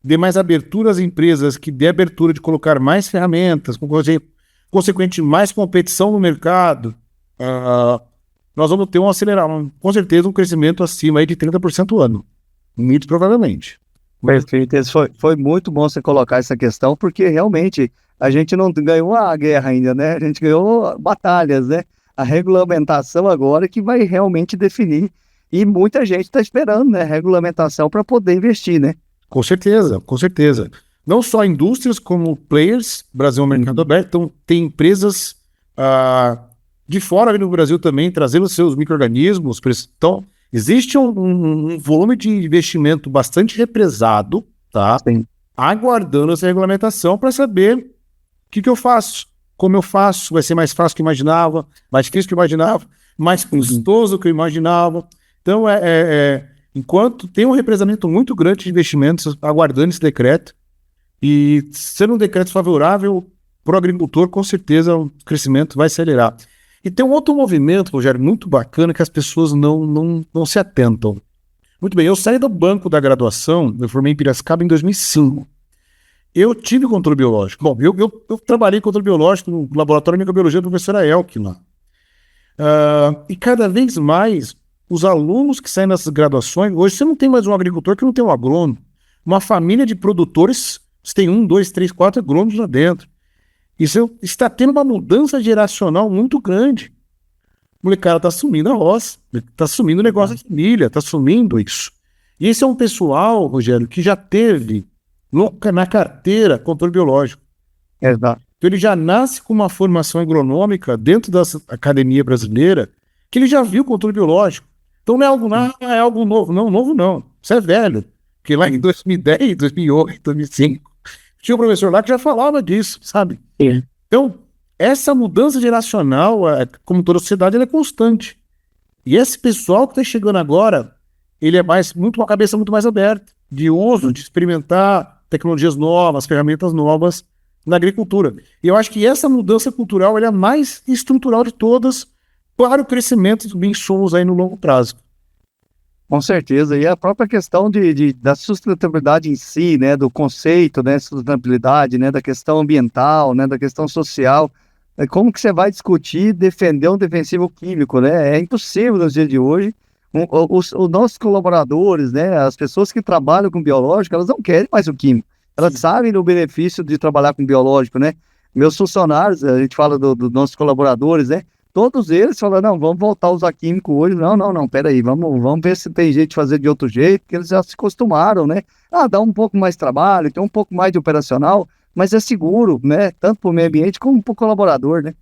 dê mais abertura às empresas, que dê abertura de colocar mais ferramentas, consequentemente mais competição no mercado, nós vamos ter com certeza um crescimento acima aí de 30% ano. Muito provavelmente. Perfeito. Foi muito bom você colocar essa questão, porque realmente a gente não ganhou a guerra ainda, né? A gente ganhou batalhas, né? A regulamentação agora que vai realmente definir. E muita gente está esperando, né? Regulamentação para poder investir, né? Com certeza, com certeza. Não só indústrias como players, Brasil é um mercado aberto, então tem empresas de fora ali no Brasil também trazendo seus micro-organismos. Então, existe um volume de investimento bastante represado, tá? Sim. Aguardando essa regulamentação para saber o que eu faço, como eu faço, vai ser mais fácil que eu imaginava, mais difícil que eu imaginava, mais custoso que eu imaginava. Então, enquanto tem um represamento muito grande de investimentos aguardando esse decreto, e sendo um decreto favorável para o agricultor, com certeza o crescimento vai acelerar. E tem um outro movimento, Rogério, muito bacana que as pessoas não se atentam. Muito bem, eu saí do banco da graduação, eu formei em Piracicaba em 2005. Eu tive controle biológico. Bom, eu trabalhei em controle biológico no laboratório de microbiologia da professora Elke lá. E cada vez mais, os alunos que saem dessas graduações, hoje você não tem mais um agricultor que não tem um agrônomo. Uma família de produtores, você tem 1, 2, 3, 4 agrônomos lá dentro. Isso está tendo uma mudança geracional muito grande. O molecada está assumindo a roça, está assumindo o negócio da família, está assumindo isso. E esse é um pessoal, Rogério, que já teve na carteira controle biológico. Exato. Então ele já nasce com uma formação agronômica dentro da academia brasileira, que ele já viu controle biológico. Então não é algo novo. Não, novo não. Isso é velho. Porque lá em 2010, 2008, 2005, tinha um professor lá que já falava disso, sabe? Sim. Então, essa mudança geracional, como toda sociedade, ela é constante. E esse pessoal que está chegando agora, ele é uma cabeça muito mais aberta, de uso, de experimentar tecnologias novas, ferramentas novas na agricultura. E eu acho que essa mudança cultural ela é a mais estrutural de todas para o crescimento dos insumos aí no longo prazo. Com certeza, e a própria questão da sustentabilidade em si, né, do conceito, né, sustentabilidade, né, da questão ambiental, né, da questão social, como que você vai discutir defender um defensivo químico, né? É impossível nos dias de hoje. Os nossos colaboradores, né, as pessoas que trabalham com biológico, elas não querem mais o químico. Elas sabem do benefício de trabalhar com biológico, né? Meus funcionários, a gente fala dos nossos colaboradores, né? Todos eles falam, não, vamos voltar a usar químico hoje. Não, peraí, vamos ver se tem jeito de fazer de outro jeito, porque eles já se acostumaram, né? Dá um pouco mais de trabalho, tem um pouco mais de operacional, mas é seguro, né? Tanto para o meio ambiente como para o colaborador, né?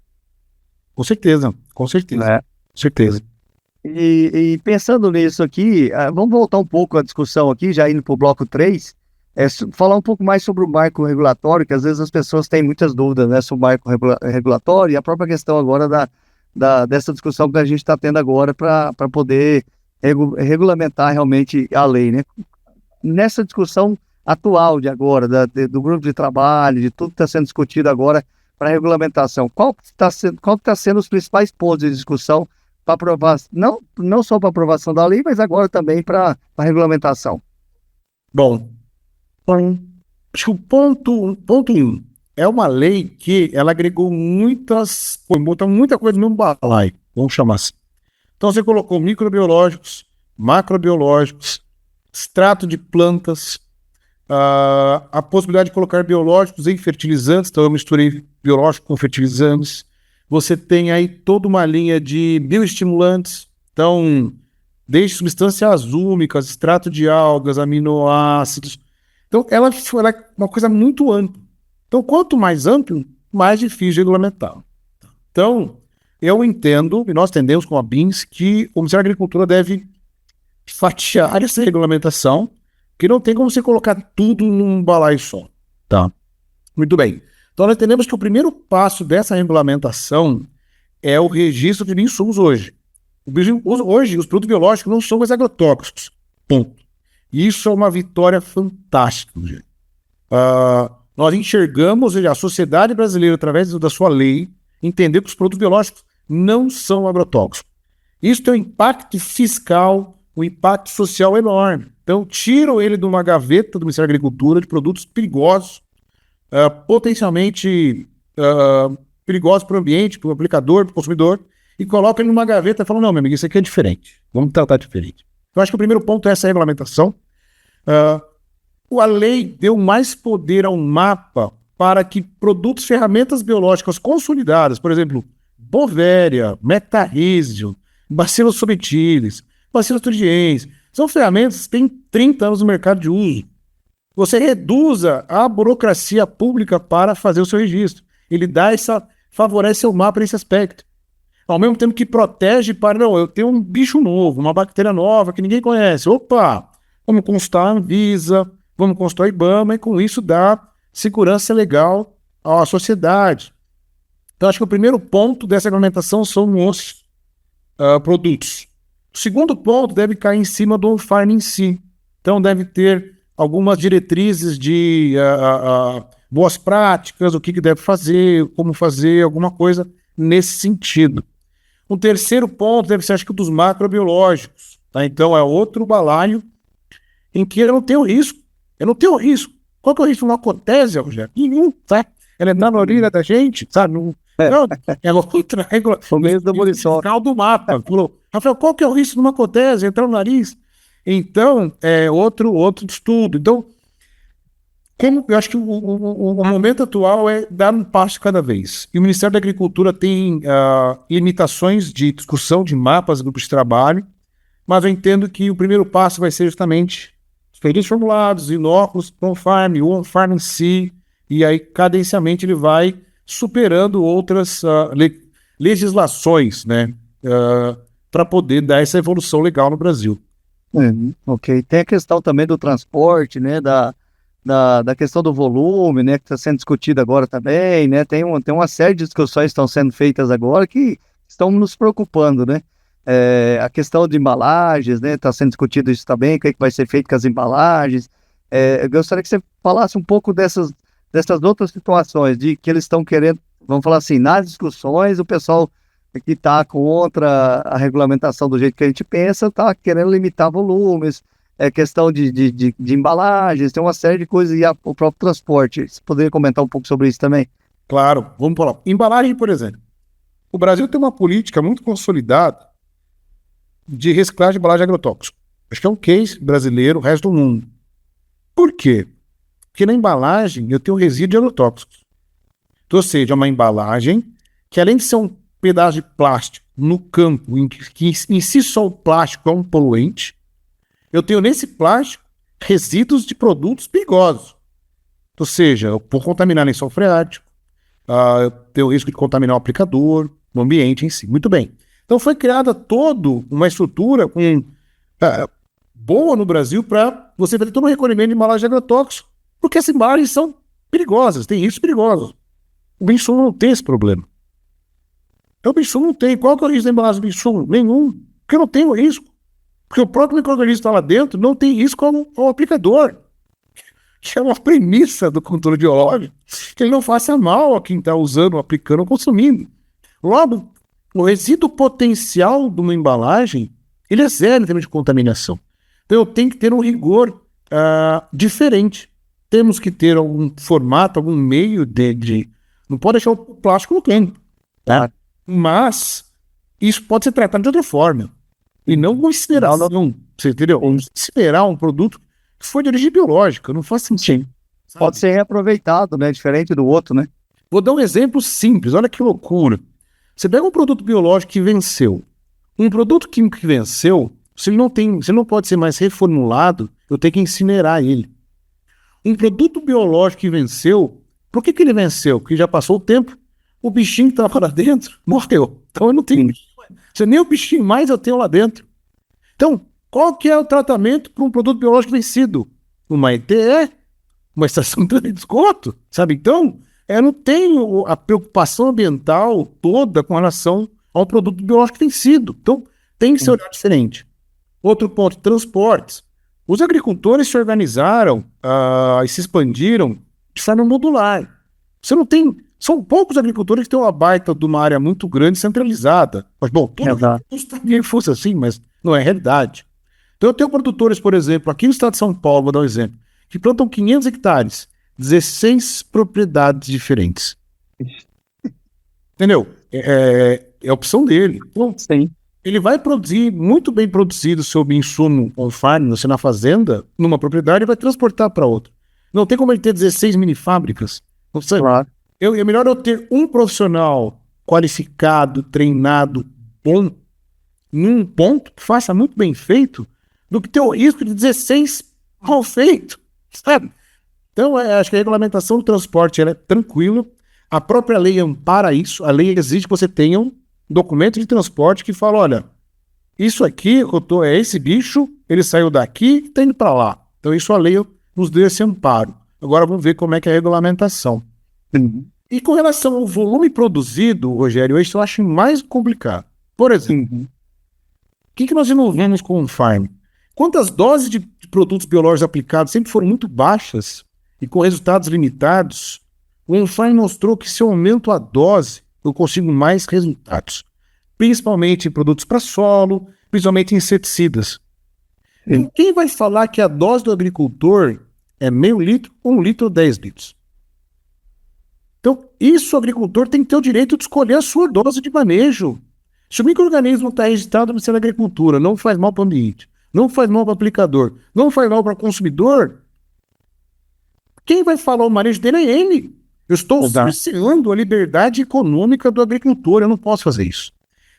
Com certeza, com certeza. É. Com certeza. E pensando nisso aqui, vamos voltar um pouco à discussão aqui, já indo para o bloco 3, falar um pouco mais sobre o marco regulatório, que às vezes as pessoas têm muitas dúvidas, né, sobre o marco regulatório e a própria questão agora dessa discussão que a gente está tendo agora para poder regulamentar realmente a lei, né? Nessa discussão atual de agora, do grupo de trabalho, de tudo que está sendo discutido agora para a regulamentação, qual que está sendo os principais pontos de discussão para aprovação, não só para aprovação da lei, mas agora também para a regulamentação? Bom, acho que o ponto 1 é uma lei que ela agregou muita coisa no mesmo balaio, vamos chamar assim. Então você colocou microbiológicos, macrobiológicos, extrato de plantas, a possibilidade de colocar biológicos em fertilizantes, então eu misturei biológico com fertilizantes. Você tem aí toda uma linha de bioestimulantes, então desde substâncias úmicas, extrato de algas, aminoácidos. Então ela é uma coisa muito ampla. Então quanto mais amplo, mais difícil de regulamentar. Então eu entendo, e nós entendemos com a BINS, que o Ministério da Agricultura deve fatiar essa regulamentação, que não tem como você colocar tudo num balaio só. Tá. Muito bem. Então nós entendemos que o primeiro passo dessa regulamentação é o registro de insumos hoje. Hoje os produtos biológicos não são mais agrotóxicos. Ponto. E isso é uma vitória fantástica. Nós enxergamos, a sociedade brasileira, através da sua lei, entender que os produtos biológicos não são agrotóxicos. Isso tem um impacto fiscal, um impacto social enorme. Então, tiram ele de uma gaveta do Ministério da Agricultura de produtos perigosos, potencialmente perigosos para o ambiente, para o aplicador, para o consumidor, e colocam ele numa gaveta e falam, não, meu amigo, isso aqui é diferente. Vamos tratar diferente. Eu acho que o primeiro ponto é essa regulamentação. A lei deu mais poder ao mapa para que produtos, ferramentas biológicas consolidadas, por exemplo, Bovéria, Metarrhizio, Bacillus subtilis, Bacillus thuringiensis, são ferramentas que têm 30 anos no mercado de uso. Você reduza a burocracia pública para fazer o seu registro. Ele favorece o mapa nesse aspecto. Ao mesmo tempo que protege para, não, eu tenho um bicho novo, uma bactéria nova que ninguém conhece. Opa, vamos consultar a Anvisa, vamos consultar a IBAMA, e com isso dá segurança legal à sociedade. Então, acho que o primeiro ponto dessa regulamentação são os produtos. O segundo ponto deve cair em cima do on-farm em si. Então, deve ter algumas diretrizes de boas práticas, o que deve fazer, como fazer, alguma coisa nesse sentido. O terceiro ponto deve ser, acho que, dos macrobiológicos. Tá? Então, é outro balaio em que eu não tenho risco. Eu não tenho risco. Qual que é o risco de uma acotésia, Rogério? Nenhum, tá? Ela é na orelha da gente, sabe? Não, é outra regra. O mesmo da muriçoca. Do mapa. Falou, Rafael, qual que é o risco de uma acotésia? Entrar no nariz. Então, é outro estudo. Então, eu acho que o momento atual é dar um passo cada vez. E o Ministério da Agricultura tem limitações de discussão de mapas, grupos de trabalho, mas eu entendo que o primeiro passo vai ser justamente feliz formulados, inóculos, on-farm, o on-farm em si, e aí cadencialmente ele vai superando outras legislações, né, para poder dar essa evolução legal no Brasil. Ok. Tem a questão também do transporte, né, da questão do volume, né, que está sendo discutido agora também, né, tem uma série de discussões que estão sendo feitas agora que estão nos preocupando, né. A questão de embalagens, né, está sendo discutido isso também, o que vai ser feito com as embalagens. Eu gostaria que você falasse um pouco dessas outras situações, de que eles estão querendo, vamos falar assim, nas discussões, o pessoal que está contra a regulamentação do jeito que a gente pensa, está querendo limitar volumes, questão de embalagens, tem uma série de coisas, e o próprio transporte. Você poderia comentar um pouco sobre isso também? Claro, vamos falar. Embalagem, por exemplo. O Brasil tem uma política muito consolidada de reciclagem de embalagem agrotóxica. Acho que é um case brasileiro, o resto do mundo. Por quê? Porque na embalagem eu tenho resíduo de agrotóxicos. Então, ou seja, é uma embalagem que, além de ser um pedaço de plástico no campo, que em si só o plástico é um poluente, eu tenho nesse plástico resíduos de produtos perigosos. Ou seja, eu vou contaminar lençol freático, eu tenho o risco de contaminar o aplicador, o ambiente em si. Muito bem. Então foi criada toda uma estrutura boa no Brasil para você fazer todo um recolhimento de embalagem de agrotóxico, porque essas embalagens são perigosas, tem riscos perigosos. O bem-sumo não tem esse problema. Então o bem-sumo não tem. Qual que é o risco da embalagem do bem-sumo? Nenhum. Porque eu não tenho risco. Porque o próprio micro-organismo que está lá dentro não tem risco ao aplicador. Que é uma premissa do controle biológico, que ele não faça mal a quem está usando, aplicando ou consumindo. Logo, o resíduo potencial de uma embalagem, ele é zero em termos de contaminação. Então eu tenho que ter um rigor diferente. Temos que ter algum formato, algum meio de não pode deixar o plástico no canto, tá? Mas isso pode ser tratado de outra forma. E não com incineração. Você entendeu? Incinerar um produto que foi de origem biológica, não faz sentido. Pode ser reaproveitado, né? Diferente do outro, né? Vou dar um exemplo simples, olha que loucura. Você pega um produto biológico que venceu. Um produto químico que venceu, se não pode ser mais reformulado, eu tenho que incinerar ele. Um produto biológico que venceu, por que ele venceu? Porque já passou o tempo, o bichinho que estava lá dentro morreu. Então eu não tenho bichinho. Se nem o bichinho mais eu tenho lá dentro. Então, qual que é o tratamento para um produto biológico vencido? Uma ETE, uma estação de esgoto, sabe? Então, eu não tenho a preocupação ambiental toda com relação ao produto biológico vencido. Então, tem que ser olhado diferente. Outro ponto, transportes. Os agricultores se organizaram e se expandiram de forma modular. Você não tem... São poucos agricultores que têm uma baita de uma área muito grande centralizada. Mas, bom, todos fosse assim, mas não é realidade. Então, eu tenho produtores, por exemplo, aqui no estado de São Paulo, vou dar um exemplo, que plantam 500 hectares, 16 propriedades diferentes. Entendeu? É a opção dele. Então, sim. Ele vai produzir, muito bem produzido, o seu insumo on-farm, na fazenda, numa propriedade, e vai transportar para outra. Não tem como ele ter 16 mini fábricas. Ou seja, Claro. é melhor eu ter um profissional qualificado, treinado, bom, num ponto que faça muito bem feito, do que ter o risco de 16 mal feito, sabe? Então, acho que a regulamentação do transporte ela é tranquila. A própria lei ampara isso. A lei exige que você tenha um documento de transporte que fala, olha, isso aqui é esse bicho, ele saiu daqui e está indo para lá. Então, isso a lei nos deu esse amparo. Agora, vamos ver como é que é a regulamentação. Uhum. E com relação ao volume produzido, Rogério, isso eu acho mais complicado. Por exemplo, Uhum. o que nós desenvolvemos com o farm? Quantas doses de produtos biológicos aplicados sempre foram muito baixas e com resultados limitados, o Enfarm mostrou que se eu aumento a dose, eu consigo mais resultados. Principalmente em produtos para solo, principalmente em inseticidas. Sim. Quem vai falar que a dose do agricultor é meio litro, 1 litro ou 10 litros? Então, isso o agricultor tem que ter o direito de escolher a sua dose de manejo. Se o micro-organismo está registrado no Ministério da Agricultura, não faz mal para o ambiente, não faz mal para o aplicador, não faz mal para o consumidor, quem vai falar o manejo dele é ele. Eu estou cerceando a liberdade econômica do agricultor, eu não posso fazer isso.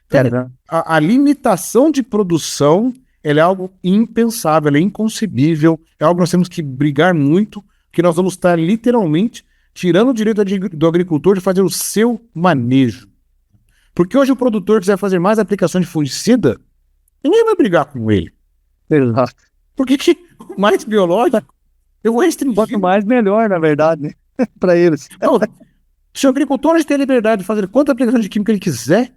Então, a limitação de produção ela é algo impensável, ela é inconcebível, é algo que nós temos que brigar muito, que nós vamos estar literalmente tirando o direito do agricultor de fazer o seu manejo. Porque hoje o produtor quiser fazer mais aplicações de fungicida, ninguém vai brigar com ele. Exato. Porque mais biológico, eu vou restringir. Quanto mais, melhor, na verdade, né? Para eles. Não, se o agricultor tem a liberdade de fazer quantas aplicações de química ele quiser,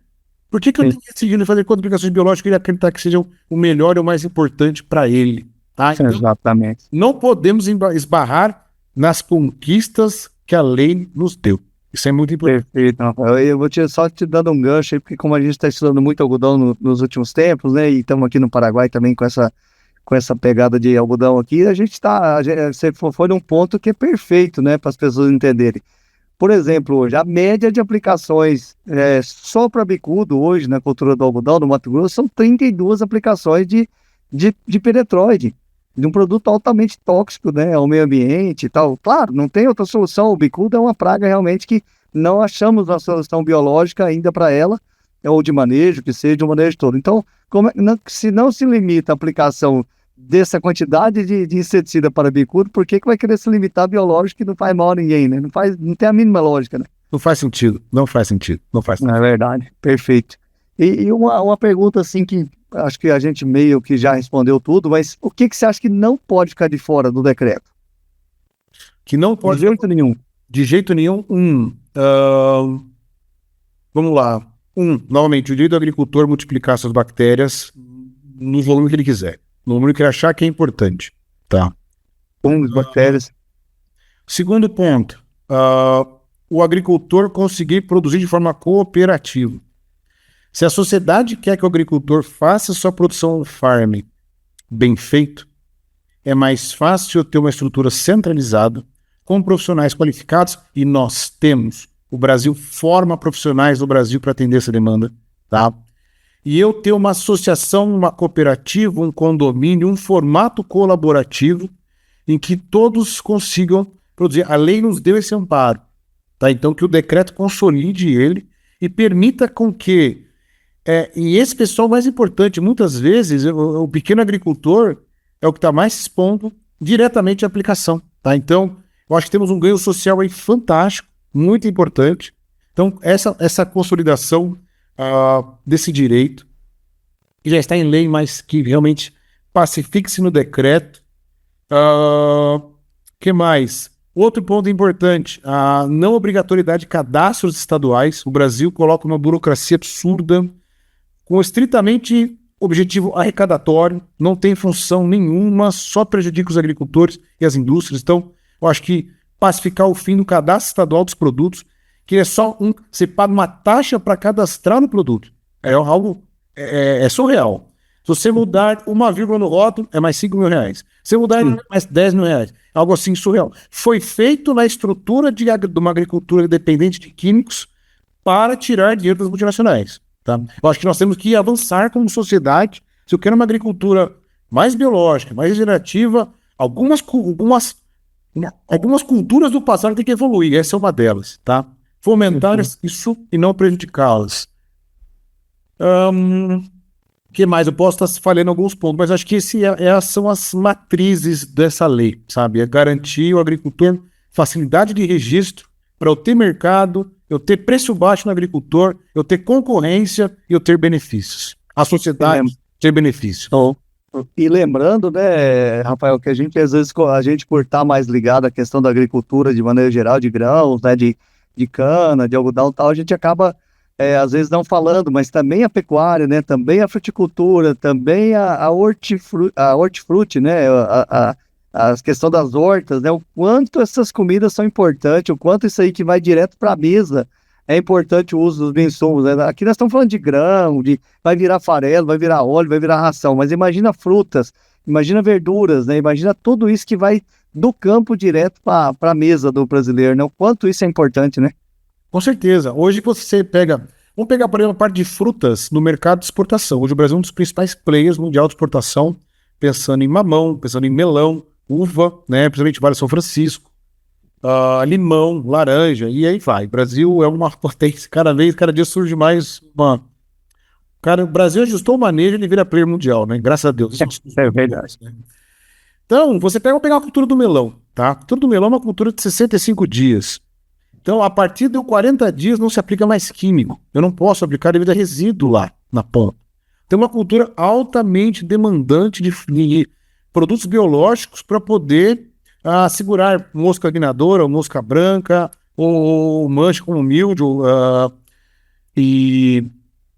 por que eu tenho que decidir fazer quantas aplicações biológicas ele acreditar que sejam o melhor e o mais importante para ele? Tá? Então, exatamente. Não podemos esbarrar nas conquistas que a lei nos deu. Isso é muito importante. Perfeito. Eu vou só te dando um gancho aí, porque como a gente está estudando muito algodão nos últimos tempos, né? E estamos aqui no Paraguai também com essa pegada de algodão aqui, você foi num ponto que é perfeito, né? Para as pessoas entenderem. Por exemplo, hoje, a média de aplicações só para bicudo hoje na cultura do algodão no Mato Grosso são 32 aplicações de penetroide, de um produto altamente tóxico, né, ao meio ambiente e tal. Claro, não tem outra solução, o bicudo é uma praga realmente que não achamos uma solução biológica ainda para ela, ou de manejo, que seja de um manejo todo. Então, se não se limita a aplicação dessa quantidade de inseticida para bicudo, por que vai querer se limitar a biológico que não faz mal a ninguém, né? Não tem a mínima lógica, né? Não faz sentido. É verdade, perfeito. E uma pergunta assim que acho que a gente meio que já respondeu tudo, mas o que você acha que não pode ficar de fora do decreto? Que não pode... De jeito nenhum. De jeito nenhum. Vamos lá. Novamente, o direito do agricultor multiplicar suas bactérias no volume que ele quiser. No número que ele achar que é importante. Tá? Fungos, bactérias. Segundo ponto, o agricultor conseguir produzir de forma cooperativa. Se a sociedade quer que o agricultor faça sua produção no farm bem feito, é mais fácil eu ter uma estrutura centralizada, com profissionais qualificados, e nós temos. O Brasil forma profissionais no Brasil para atender essa demanda, tá? E eu ter uma associação, uma cooperativa, um condomínio, um formato colaborativo em que todos consigam produzir. A lei nos deu esse amparo, tá? Então que o decreto consolide ele e permita com que... e esse pessoal mais importante, muitas vezes, o pequeno agricultor é o que está mais expondo diretamente à aplicação, tá? Então, eu acho que temos um ganho social aí fantástico, muito importante. Então, essa consolidação desse direito, que já está em lei, mas que realmente pacifique-se no decreto. Que mais? Outro ponto importante, a não obrigatoriedade de cadastros estaduais. O Brasil coloca uma burocracia absurda, com estritamente objetivo arrecadatório, não tem função nenhuma, só prejudica os agricultores e as indústrias. Então, eu acho que pacificar o fim do cadastro estadual dos produtos, que é só você paga uma taxa para cadastrar no produto. É algo surreal. Se você mudar uma vírgula no rótulo, é mais 5 mil reais. Se você mudar, é mais 10 mil reais. Algo assim surreal. Foi feito na estrutura de uma agricultura dependente de químicos para tirar dinheiro das multinacionais. Tá? Eu acho que nós temos que avançar como sociedade. Se eu quero uma agricultura mais biológica, mais regenerativa, algumas Algumas culturas do passado têm que evoluir, essa é uma delas, tá? Fomentar isso e não prejudicá-las. Que mais? Eu posso estar falhando em alguns pontos, mas acho que essas são as matrizes dessa lei, sabe? É garantir ao agricultor facilidade de registro para eu ter mercado, eu ter preço baixo no agricultor, eu ter concorrência e eu ter benefícios. A sociedade ter benefício. E lembrando, né, Rafael, que a gente, às vezes, a gente por estar mais ligado à questão da agricultura de maneira geral, de grãos, né, de cana, de algodão e tal, a gente acaba, às vezes, não falando, mas também a pecuária, né, também a fruticultura, também a hortifruti, né, a questão das hortas, né, o quanto essas comidas são importantes, o quanto isso aí que vai direto para a mesa é importante o uso dos insumos, né? Aqui nós estamos falando de grão, vai virar farelo, vai virar óleo, vai virar ração, mas imagina frutas, imagina verduras, né? Imagina tudo isso que vai do campo direto para a mesa do brasileiro, né? O quanto isso é importante, né? Com certeza. Hoje você pega... Vamos pegar, por exemplo, a parte de frutas no mercado de exportação. Hoje o Brasil é um dos principais players mundial de exportação, pensando em mamão, pensando em melão, uva, né? Principalmente Vale do São Francisco. Limão, laranja, e aí vai. O Brasil é uma potência, cada dia surge mais uma... Cara, o Brasil ajustou o manejo e ele vira player mundial, né? Graças a Deus. É verdade. Né? Então, vamos pegar a cultura do melão, tá? A cultura do melão é uma cultura de 65 dias. Então, a partir de 40 dias não se aplica mais químico. Eu não posso aplicar devido a resíduo lá na ponta. Tem uma cultura altamente demandante de produtos biológicos para poder segurar mosca guinadora, ou mosca branca, ou mancha como milho,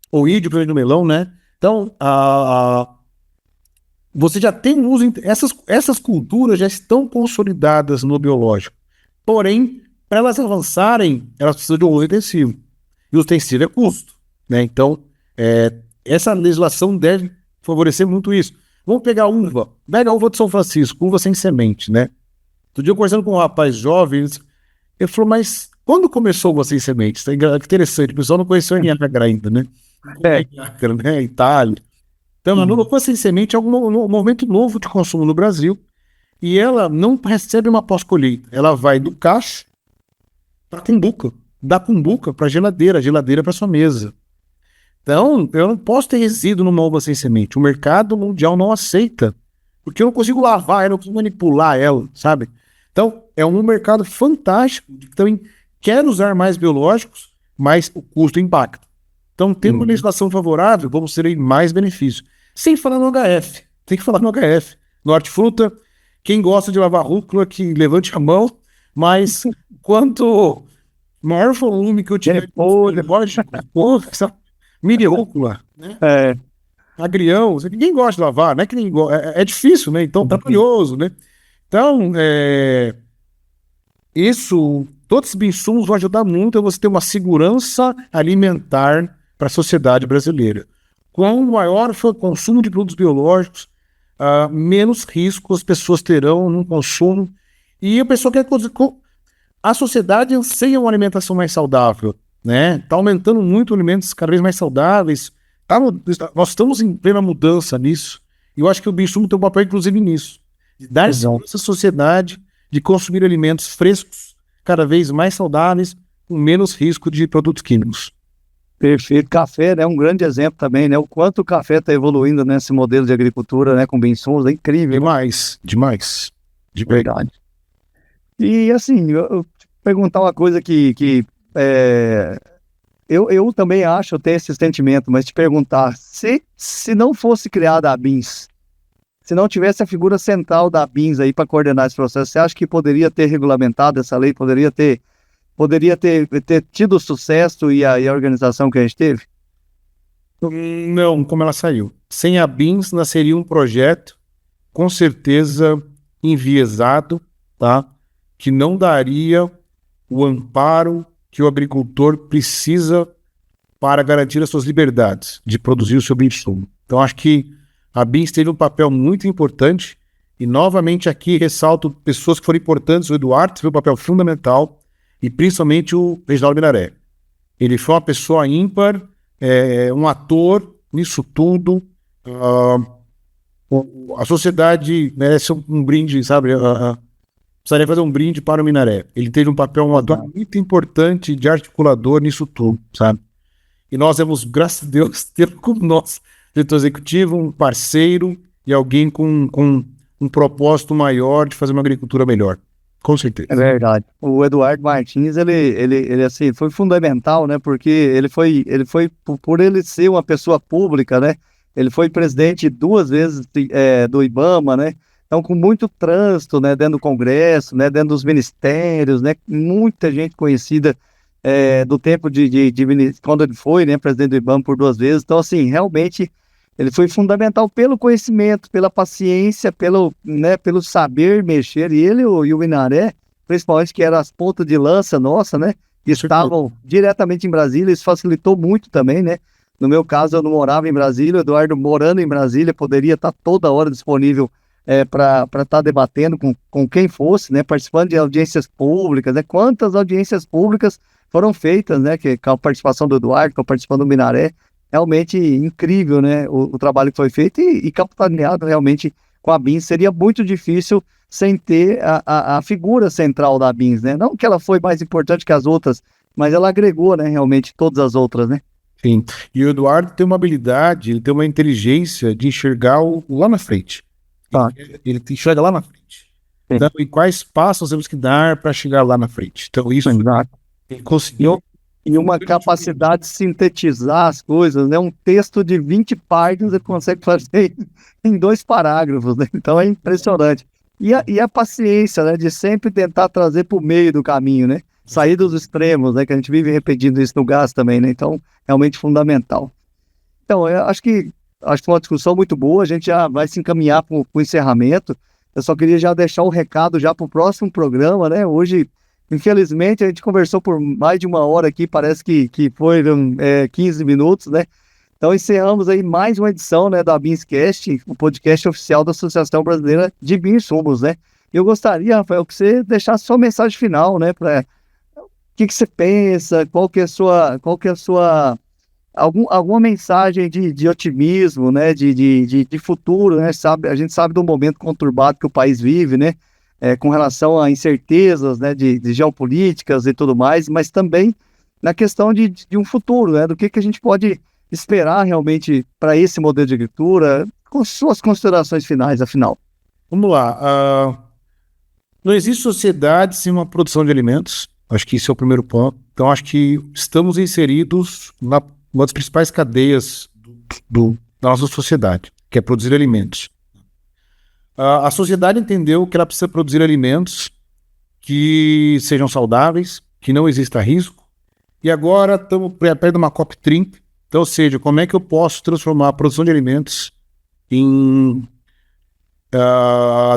ou ídio do melão, né? Então, você já tem um uso... Essas culturas já estão consolidadas no biológico. Porém, para elas avançarem, elas precisam de um uso intensivo. E o utensílio é custo, né? Então, essa legislação deve favorecer muito isso. Vamos pegar a uva. Pega a uva de São Francisco, uva sem semente, né? Outro dia eu conversando com um rapaz jovem, ele falou, mas quando começou o sem sementes? Que interessante, o pessoal não conheceu a Niágara ainda, né? Niágara, né? Itália. Então, a uva sem semente é um movimento novo de consumo no Brasil e ela não recebe uma pós-colheita. Ela vai do cacho para a cumbuca, da cumbuca para a geladeira para sua mesa. Então, eu não posso ter resíduo numa uva sem semente. O mercado mundial não aceita, porque eu não consigo lavar ela, eu não consigo manipular ela, sabe? Então, é um mercado fantástico que também quer usar mais biológicos, mas o custo impacta. Então, tendo uma legislação favorável, vamos ter mais benefícios. Sem falar no HF. Tem que falar no HF. No hortifruta, quem gosta de lavar rúcula, que levante a mão, mas quanto maior volume que eu tiver, mini rúcula, né? Agrião, ninguém gosta de lavar, não é que ninguém gosta, é difícil, né? Então, trabalhoso, né? Então, todos esses insumos vão ajudar muito a você ter uma segurança alimentar para a sociedade brasileira. Quanto maior for o consumo de produtos biológicos, menos risco as pessoas terão no consumo. E a pessoa quer... A sociedade anseia uma alimentação mais saudável, né? Está aumentando muito alimentos cada vez mais saudáveis. Nós estamos em plena mudança nisso. E eu acho que o bioinsumo tem um papel, inclusive, nisso. De dar segurança à sociedade, de consumir alimentos frescos, cada vez mais saudáveis, com menos risco de produtos químicos. Perfeito. Café, né? Um grande exemplo também, né? O quanto o café está evoluindo nesse modelo de agricultura, né? Com bioinsumos, é incrível. Demais. De verdade. E assim, eu te perguntar uma coisa que eu também acho, eu tenho esse sentimento, mas te perguntar, se não fosse criada a BINS, se não tivesse a figura central da BINS aí para coordenar esse processo, você acha que poderia ter regulamentado essa lei, poderia ter tido o sucesso e a organização que a gente teve? Não, como ela saiu. Sem a BINS, nasceria um projeto, com certeza, enviesado, tá? Que não daria o amparo que o agricultor precisa para garantir as suas liberdades de produzir o seu bioinsumo. Então, acho que a BINS teve um papel muito importante e, novamente, aqui ressalto pessoas que foram importantes. O Eduardo teve um papel fundamental e, principalmente, o Reginaldo Minaré. Ele foi uma pessoa ímpar, um ator nisso tudo. A sociedade merece um brinde, sabe? precisaria fazer um brinde para o Minaré. Ele teve um papel, um ator muito importante de articulador nisso tudo, sabe? E nós temos, graças a Deus, ter como nosso diretor executivo um parceiro e alguém com um propósito maior de fazer uma agricultura melhor. Com certeza. É verdade. O Eduardo Martins, ele assim, foi fundamental, né? Porque por ele ser uma pessoa pública, né? Ele foi presidente 2 vezes do IBAMA, né? Então, com muito trânsito, né? Dentro do Congresso, né? Dentro dos ministérios, né? Muita gente conhecida do tempo quando ele foi, né? Presidente do IBAMA por 2 vezes. Então, assim, realmente ele foi fundamental pelo conhecimento, pela paciência, pelo saber mexer. E ele e o Minaré, principalmente, que eram as pontas de lança nossa, né? Que estavam diretamente em Brasília, isso facilitou muito também, né? No meu caso, eu não morava em Brasília, o Eduardo morando em Brasília, poderia estar toda hora disponível para estar debatendo com quem fosse, né? Participando de audiências públicas, né? Quantas audiências públicas foram feitas, né? Com a participação do Eduardo, com a participação do Minaré. Realmente incrível, né, o trabalho que foi feito e capitaneado realmente com a BINS. Seria muito difícil sem ter a figura central da BINS, né? Não que ela foi mais importante que as outras, mas ela agregou, né, realmente todas as outras, né? Sim, e o Eduardo tem uma habilidade, ele tem uma inteligência de enxergar lá na frente. Tá. Ele enxerga lá na frente. Então, e quais passos temos que dar para chegar lá na frente? Então, isso ele conseguiu. E uma capacidade de sintetizar as coisas, né? Um texto de 20 páginas ele consegue fazer em 2 parágrafos, né? Então é impressionante. E a paciência, né? De sempre tentar trazer para o meio do caminho, né? Sair dos extremos, né? Que a gente vive repetindo isso no gás também, né? Então, realmente fundamental. Então, eu acho que foi uma discussão muito boa, a gente já vai se encaminhar para o encerramento. Eu só queria já deixar o recado já para o próximo programa, né? Hoje, infelizmente, a gente conversou por mais de 1 hora aqui, parece que foram 15 minutos, né? Então, encerramos aí mais uma edição, né, da BINScast, o podcast oficial da Associação Brasileira de Bioinsumos, né? Eu gostaria, Rafael, que você deixasse sua mensagem final, né? O que você pensa, qual que é a sua alguma mensagem de otimismo, né? De futuro, né? A gente sabe do momento conturbado que o país vive, né? Com relação a incertezas, né, de geopolíticas e tudo mais, mas também na questão de um futuro, né, do que a gente pode esperar realmente para esse modelo de agricultura, com suas considerações finais, afinal. Vamos lá. Não existe sociedade sem uma produção de alimentos. Acho que esse é o primeiro ponto. Então, acho que estamos inseridos uma das principais cadeias da nossa sociedade, que é produzir alimentos. A sociedade entendeu que ela precisa produzir alimentos que sejam saudáveis, que não exista risco, e agora estamos perto de uma COP30, então, ou seja, como é que eu posso transformar a produção de alimentos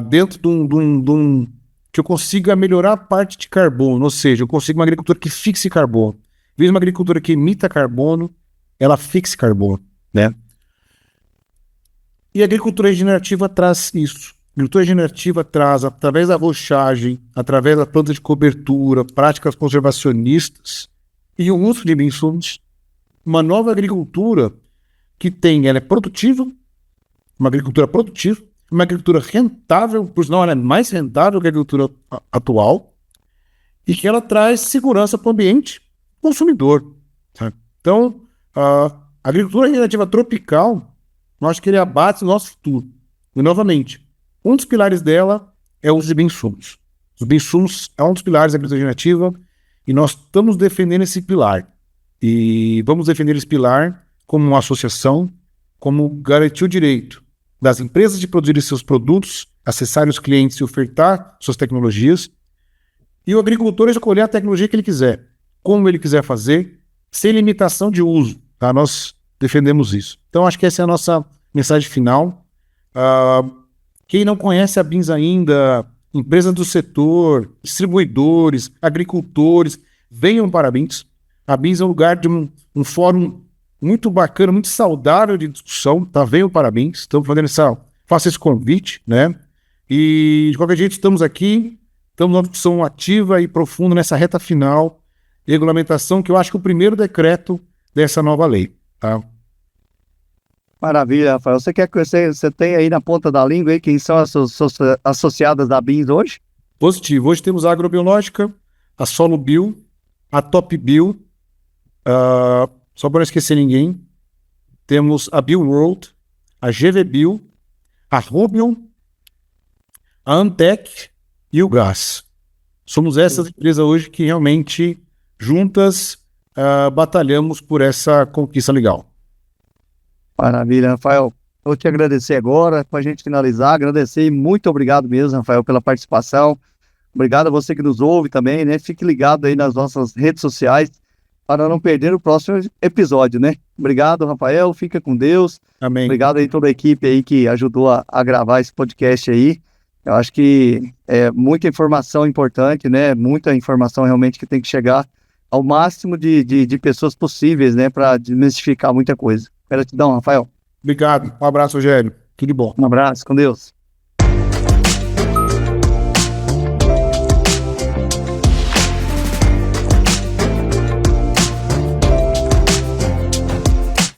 dentro de um que eu consiga melhorar a parte de carbono, ou seja, eu consigo uma agricultura que fixe carbono. Em vez de uma agricultura que emita carbono, ela fixe carbono, né? E a agricultura regenerativa traz isso. A agricultura regenerativa traz, através da rochagem, através da planta de cobertura, práticas conservacionistas e o uso de bioinsumos, uma nova agricultura ela é produtiva, uma agricultura produtiva, uma agricultura rentável, por sinal ela é mais rentável que a agricultura atual, e que ela traz segurança para o ambiente consumidor. Sabe? Então, a agricultura regenerativa tropical, nós acho que ele abate o nosso futuro. E, novamente, um dos pilares dela é o uso de bioinsumos. Os bioinsumos é um dos pilares da agricultura regenerativa e nós estamos defendendo esse pilar. E vamos defender esse pilar como uma associação, como garantir o direito das empresas de produzirem seus produtos, acessarem os clientes e ofertar suas tecnologias, e o agricultor escolher a tecnologia que ele quiser, como ele quiser fazer, sem limitação de uso. Tá? Nós defendemos isso. Então, acho que essa é a nossa mensagem final. Quem não conhece a BINS ainda, empresas do setor, distribuidores, agricultores, venham para a BINS. A BINS é um lugar de um fórum muito bacana, muito saudável de discussão, tá? Venham para a BINS, estamos fazendo faça esse convite, né? E, de qualquer jeito, estamos aqui, estamos numa discussão ativa e profunda nessa reta final de regulamentação, que eu acho que é o primeiro decreto dessa nova lei, tá? Maravilha, Rafael. Você tem aí na ponta da língua aí quem são as associadas da BINS hoje? Positivo. Hoje temos a Agrobiológica, a Solo Bio, a Top Bio, só para não esquecer ninguém, temos a BioWorld, a GV Bio, a Rubion, a Antec e o Gás. Somos essas empresas hoje que realmente juntas batalhamos por essa conquista legal. Maravilha, Rafael. Vou te agradecer agora, para a gente finalizar, agradecer e muito obrigado mesmo, Rafael, pela participação. Obrigado a você que nos ouve também, né? Fique ligado aí nas nossas redes sociais para não perder o próximo episódio, né? Obrigado, Rafael. Fica com Deus. Amém. Obrigado aí toda a equipe aí que ajudou a gravar esse podcast aí. Eu acho que é muita informação importante, né? Muita informação realmente que tem que chegar ao máximo de pessoas possíveis, né? Para desmistificar muita coisa. Gratidão, Rafael. Obrigado. Um abraço, Rogério. Tudo de bom. Um abraço, com Deus.